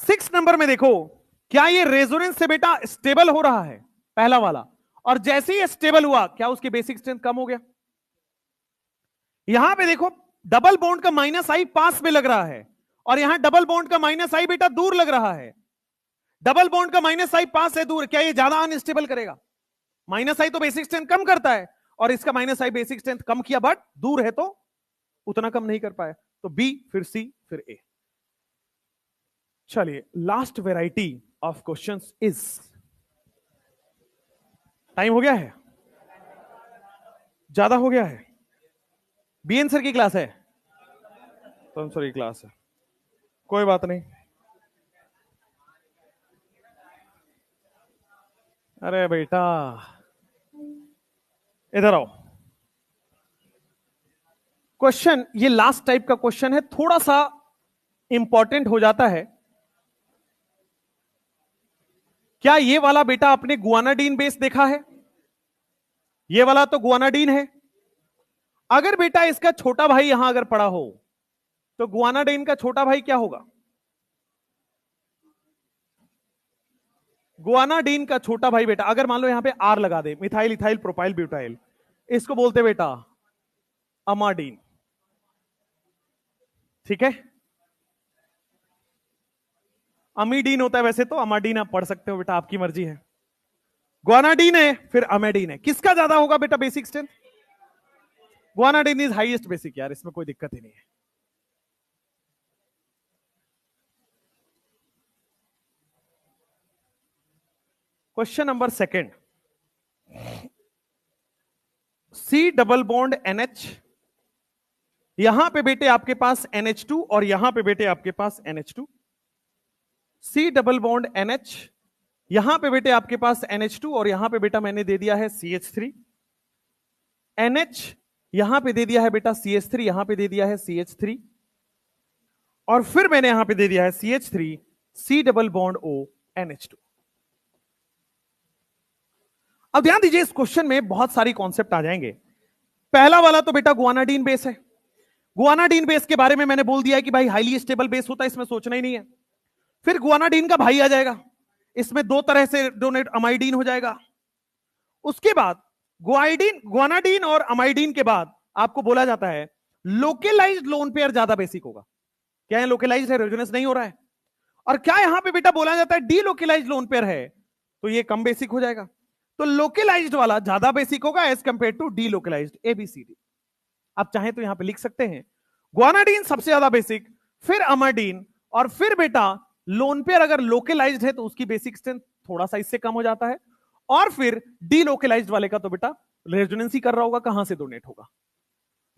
6 नंबर में देखो, क्या ये रेजोनेंस से बेटा स्टेबल हो रहा है, पहला वाला, और जैसे ही स्टेबल हुआ क्या उसकी बेसिक स्ट्रेंथ कम हो गया। यहां पे देखो डबल बॉन्ड का माइनस आई पास में लग रहा है, और यहां डबल बॉन्ड का माइनस आई बेटा दूर लग रहा है। डबल बॉन्ड का माइनस आई पास है दूर, क्या ये ज्यादा अनस्टेबल करेगा? माइनस आई तो बेसिक स्ट्रेंथ कम करता है, और इसका माइनस आई बेसिक स्ट्रेंथ कम किया, बट दूर है तो उतना कम नहीं कर पाया। तो बी, फिर सी, फिर ए। चलिए, last variety of questions is, time हो गया है, ज्यादा हो गया है। बीएन सर की क्लास है, तो सर की क्लास है, कोई बात नहीं। अरे बेटा इधर आओ। क्वेश्चन ये लास्ट टाइप का क्वेश्चन है, थोड़ा सा इंपॉर्टेंट हो जाता है। क्या ये वाला बेटा आपने गुआनाडीन बेस देखा है? ये वाला तो गुआनाडीन है। अगर बेटा इसका छोटा भाई यहां अगर पड़ा हो, तो गुआनाडीन का छोटा भाई क्या होगा? गुआनाडीन का छोटा भाई बेटा, अगर मान लो यहां पे आर लगा दे, मिथाइल इथाइल प्रोपाइल ब्यूटाइल, इसको बोलते बेटा अमाडीन। ठीक है, अमीडीन होता है वैसे तो, अमाडीन आप पढ़ सकते हो बेटा, आपकी मर्जी है। गुआनाडीन है फिर अमेडीन है, किसका ज्यादा होगा बेटा basic strength? Guanidine is highest basic यार, इसमें कोई दिक्कत ही नहीं है। Question number second, C double bond NH, यहां पे बेटे आपके पास NH2 और यहां पे बेटे आपके पास NH2। C double bond NH, यहां पे बेटे आपके पास NH2 और यहां पे बेटा मैंने दे दिया है CH3। NH यहां पे दे दिया है बेटा CH3, यहां पे दे दिया है CH3, और फिर मैंने यहां पे दे दिया है CH3, C double bond O NH2। अब ध्यान दीजिए, इस क्वेश्चन में बहुत सारी कॉन्सेप्ट आ जाएंगे। पहला वाला तो बेटा गुआनाडीन बेस है। गुआनाडीन बेस के बारे में मैंने बोल दिया है कि भाई हाईली स्टेबल बेस होता है, इसमें सोचना ही नहीं है। फिर गुआनाडीन का भाई आ जाएगा, इसमें दो तरह से डोनेट अमाइडीन हो जाएगा। उसके बाद गुआनाडीन और अमाइडीन के बाद आपको बोला जाता है लोकलाइज्ड लोन पेयर ज्यादा बेसिक होगा। क्या है? लोकलाइज्ड है, रेजोनेंस नहीं हो रहा है। और क्या यहां पे बेटा बोला जाता है डीलोकलाइज्ड लोन पेयर है, तो ये कम बेसिक हो जाएगा। तो लोकलाइज्ड वाला ज्यादा बेसिक होगा as compare to delocalised, ABCD। आप चाहें तो यहां पे लिख सकते हैं गुआनाडीन सबसे ज्यादा बेसिक, फिर अमाडीन, और फिर बेटा लोन पेयर अगर लोकलाइज्ड है तो उसकी बेसिक स्ट्रेंथ थोड़ा सा इससे कम हो जाता है, और फिर डीलोकलाइज्ड वाले का तो बेटा रेजोनेंस ही कर रहा होगा, कहां से डोनेट होगा।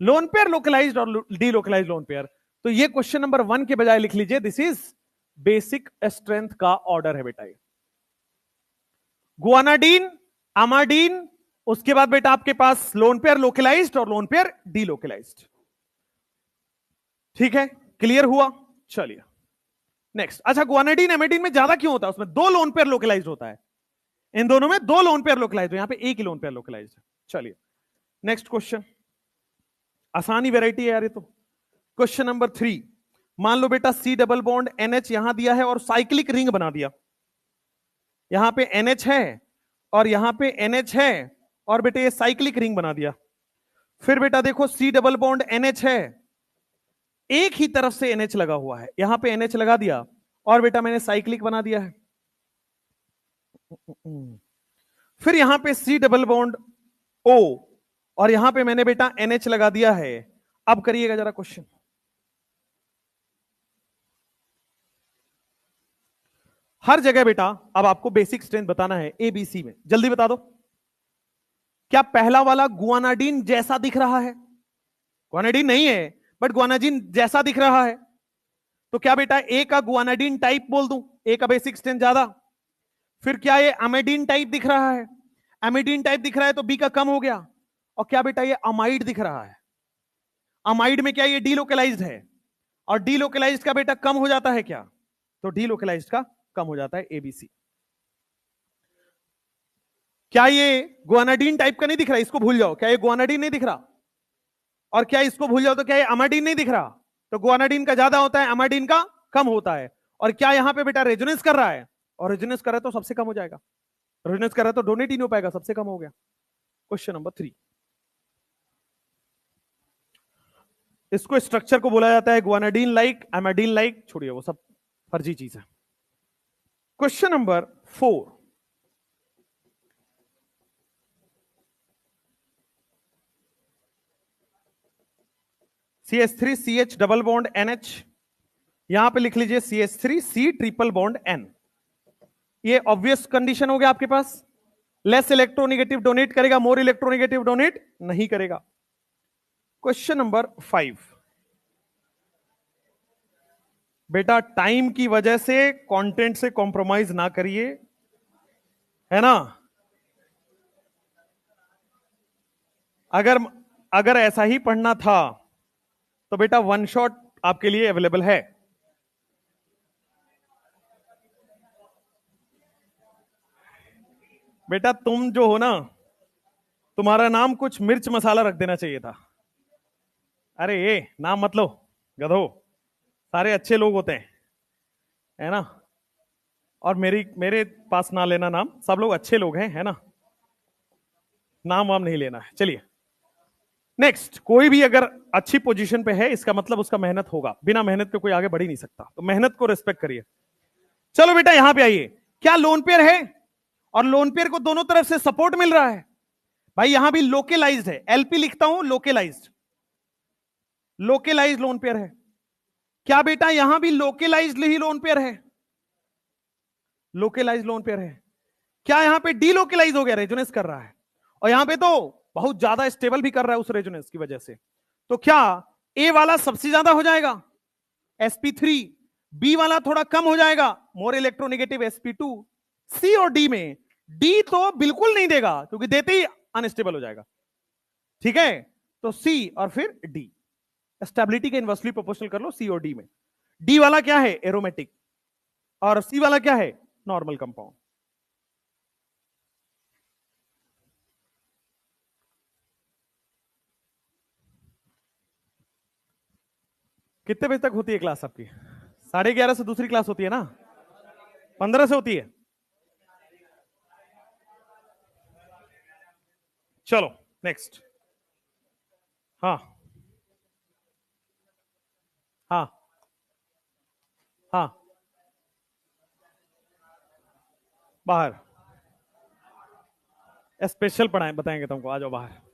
लोन पेयर लोकलाइज्ड और डीलोकलाइज्ड लोन पेयर। तो ये क्वेश्चन नंबर 1 के बजाय लिख लीजिए दिस इज बेसिक स्ट्रेंथ का ऑर्डर है बेटा ये। गुआनाडीन, अमाडीन, उसके बाद बेटा आपके पास लोन पेयर लोकलाइज्ड और लोन पेयर डीलोकलाइज्ड। ठीक है, क्लियर हुआ? चलिए नेक्स्ट। अच्छा, गुआनाडीन एमाडीन में ज्यादा क्यों होता है? उसमें दो लोन पेयर लोकलाइज्ड होता है, इन दोनों में दो लोन पेयर लोकलाइज्ड, यहां पे एक ही लोन पेयर लोकलाइज्ड है। चलिए नेक्स्ट क्वेश्चन, आसानी वैरायटी है यार ये तो। क्वेश्चन नंबर 3, मान लो बेटा सी डबल बॉन्ड NH यहां दिया है और साइक्लिक रिंग बना दिया। यहां पे NH है और यहां पे NH है, और बेटे ये साइक्लिक रिंग बना दिया। फिर बेटा देखो सी डबल बॉन्ड NH है, एक ही तरफ से NH लगा हुआ है, यहां पे NH लगा दिया, और बेटा मैंने साइक्लिक बना दिया है। फिर यहां पे सी डबल बॉन्ड O, और यहां पे मैंने बेटा NH लगा दिया है। अब करिएगा जरा क्वेश्चन, हर जगह बेटा अब आपको बेसिक स्ट्रेंथ बताना है ABC में, जल्दी बता दो। क्या पहला वाला गुआनाडीन जैसा दिख रहा है? गुआनाडीन नहीं है बट गुआनाडीन जैसा दिख रहा है, तो क्या बेटा ए का गुआनाडीन टाइप बोल दूं, ए का बेसिक स्ट्रेंथ ज्यादा। फिर क्या ये अमेडीन टाइप दिख रहा है? अमेडीन टाइप दिख रहा है तो बी का कम हो गया। और क्या बेटा ये अमाइड दिख रहा है? अमाइड में क्या ये डीलोकलाइज्ड है, और डीलोकलाइज्ड का बेटा कम हो जाता है क्या? तो डीलोकलाइज्ड का कम हो जाता है, ABC। क्या ये गुआनाडीन टाइप का नहीं दिख रहा? इसको भूल जाओ, क्या ये गुआनाडीन नहीं दिख रहा? और क्या इसको भूल जाओ तो क्या ये अमाडीन नहीं दिख रहा? तो गुआनाडीन का ज्यादा होता है, अमाडीन का कम होता है। और क्या यहां पे बेटा रेजोनेंस कर रहा है, और रेजोनेंस कर रहा है तो सबसे कम हो जाएगा, रेजोनेंस कर रहा है तो डोनेट ही नहीं हो पाएगा, सबसे कम हो गया। क्वेश्चन नंबर 3, इसको स्ट्रक्चर को बोला जाता है ग्वानाडीन लाइक, एमाडीन लाइक, छोड़िए वो सब फर्जी चीज है। Question number 4, CH3CH double bond NH, यहां पे लिख लीजिए CH3C ट्रिपल बॉन्ड N। ये ऑब्वियस कंडीशन हो गया आपके पास, लेस इलेक्ट्रोनेगेटिव डोनेट करेगा, मोर इलेक्ट्रोनेगेटिव डोनेट नहीं करेगा। क्वेश्चन नंबर 5, बेटा टाइम की वजह से कंटेंट से कॉम्प्रोमाइज ना करिए, है ना। अगर अगर ऐसा ही पढ़ना था तो बेटा वन शॉट आपके लिए अवेलेबल है। बेटा तुम जो हो ना, तुम्हारा नाम कुछ मिर्च मसाला रख देना चाहिए था। अरे ये नाम मत लो गधो, सारे अच्छे लोग होते हैं, है ना। और मेरे पास ना लेना नाम, सब लोग अच्छे लोग हैं, है ना। नाम वाम नहीं लेना है। चलिए नेक्स्ट, कोई भी अगर अच्छी पोजीशन पे है इसका मतलब उसका मेहनत होगा, बिना मेहनत के कोई आगे बढ़ ही नहीं सकता, तो मेहनत को रिस्पेक्ट करिए। चलो बेटा यहां पे आइए, क्या लोन पेयर है, और लोन पेयर को दोनों तरफ से सपोर्ट मिल रहा है। भाई यहां भी लोकेलाइज्ड है, एलपी लिखता हूं, लोकेलाइज्ड, लोकेलाइज्ड लोन पेयर है। क्या बेटा यहां भी लोकेलाइज्ड ही लोन पेयर है, लोकेलाइज्ड लोन पेयर है। क्या यहां पे डीलोकेलाइज हो गया, रेजोनेंस कर रहा है, और यहां पे तो बहुत ज्यादा स्टेबल भी कर रहा है उस रेजोनेंस की वजह से, तो क्या ए वाला सबसे ज्यादा हो जाएगा sp3, बी वाला थोड़ा कम हो जाएगा, मोर इलेक्ट्रोनेगेटिव sp2, सी और डी में डी तो बिल्कुल नहीं देगा क्योंकि देते ही अनस्टेबल हो जाएगा, ठीक है। तो सी और फिर डी, स्टेबिलिटी के इनवर्सली प्रोपोर्शनल कर लो सी और डी में। डी वाला क्या है, एरोमेटिक, और सी वाला क्या है, नॉर्मल कंपाउंड। कितने बजे तक होती है क्लास आपकी? 11:30 से दूसरी क्लास होती है ना, 15 से होती है। चलो नेक्स्ट, हाँ हाँ हाँ, बाहर स्पेशल पढ़ाएं, बताएंगे तुमको, आ जाओ बाहर।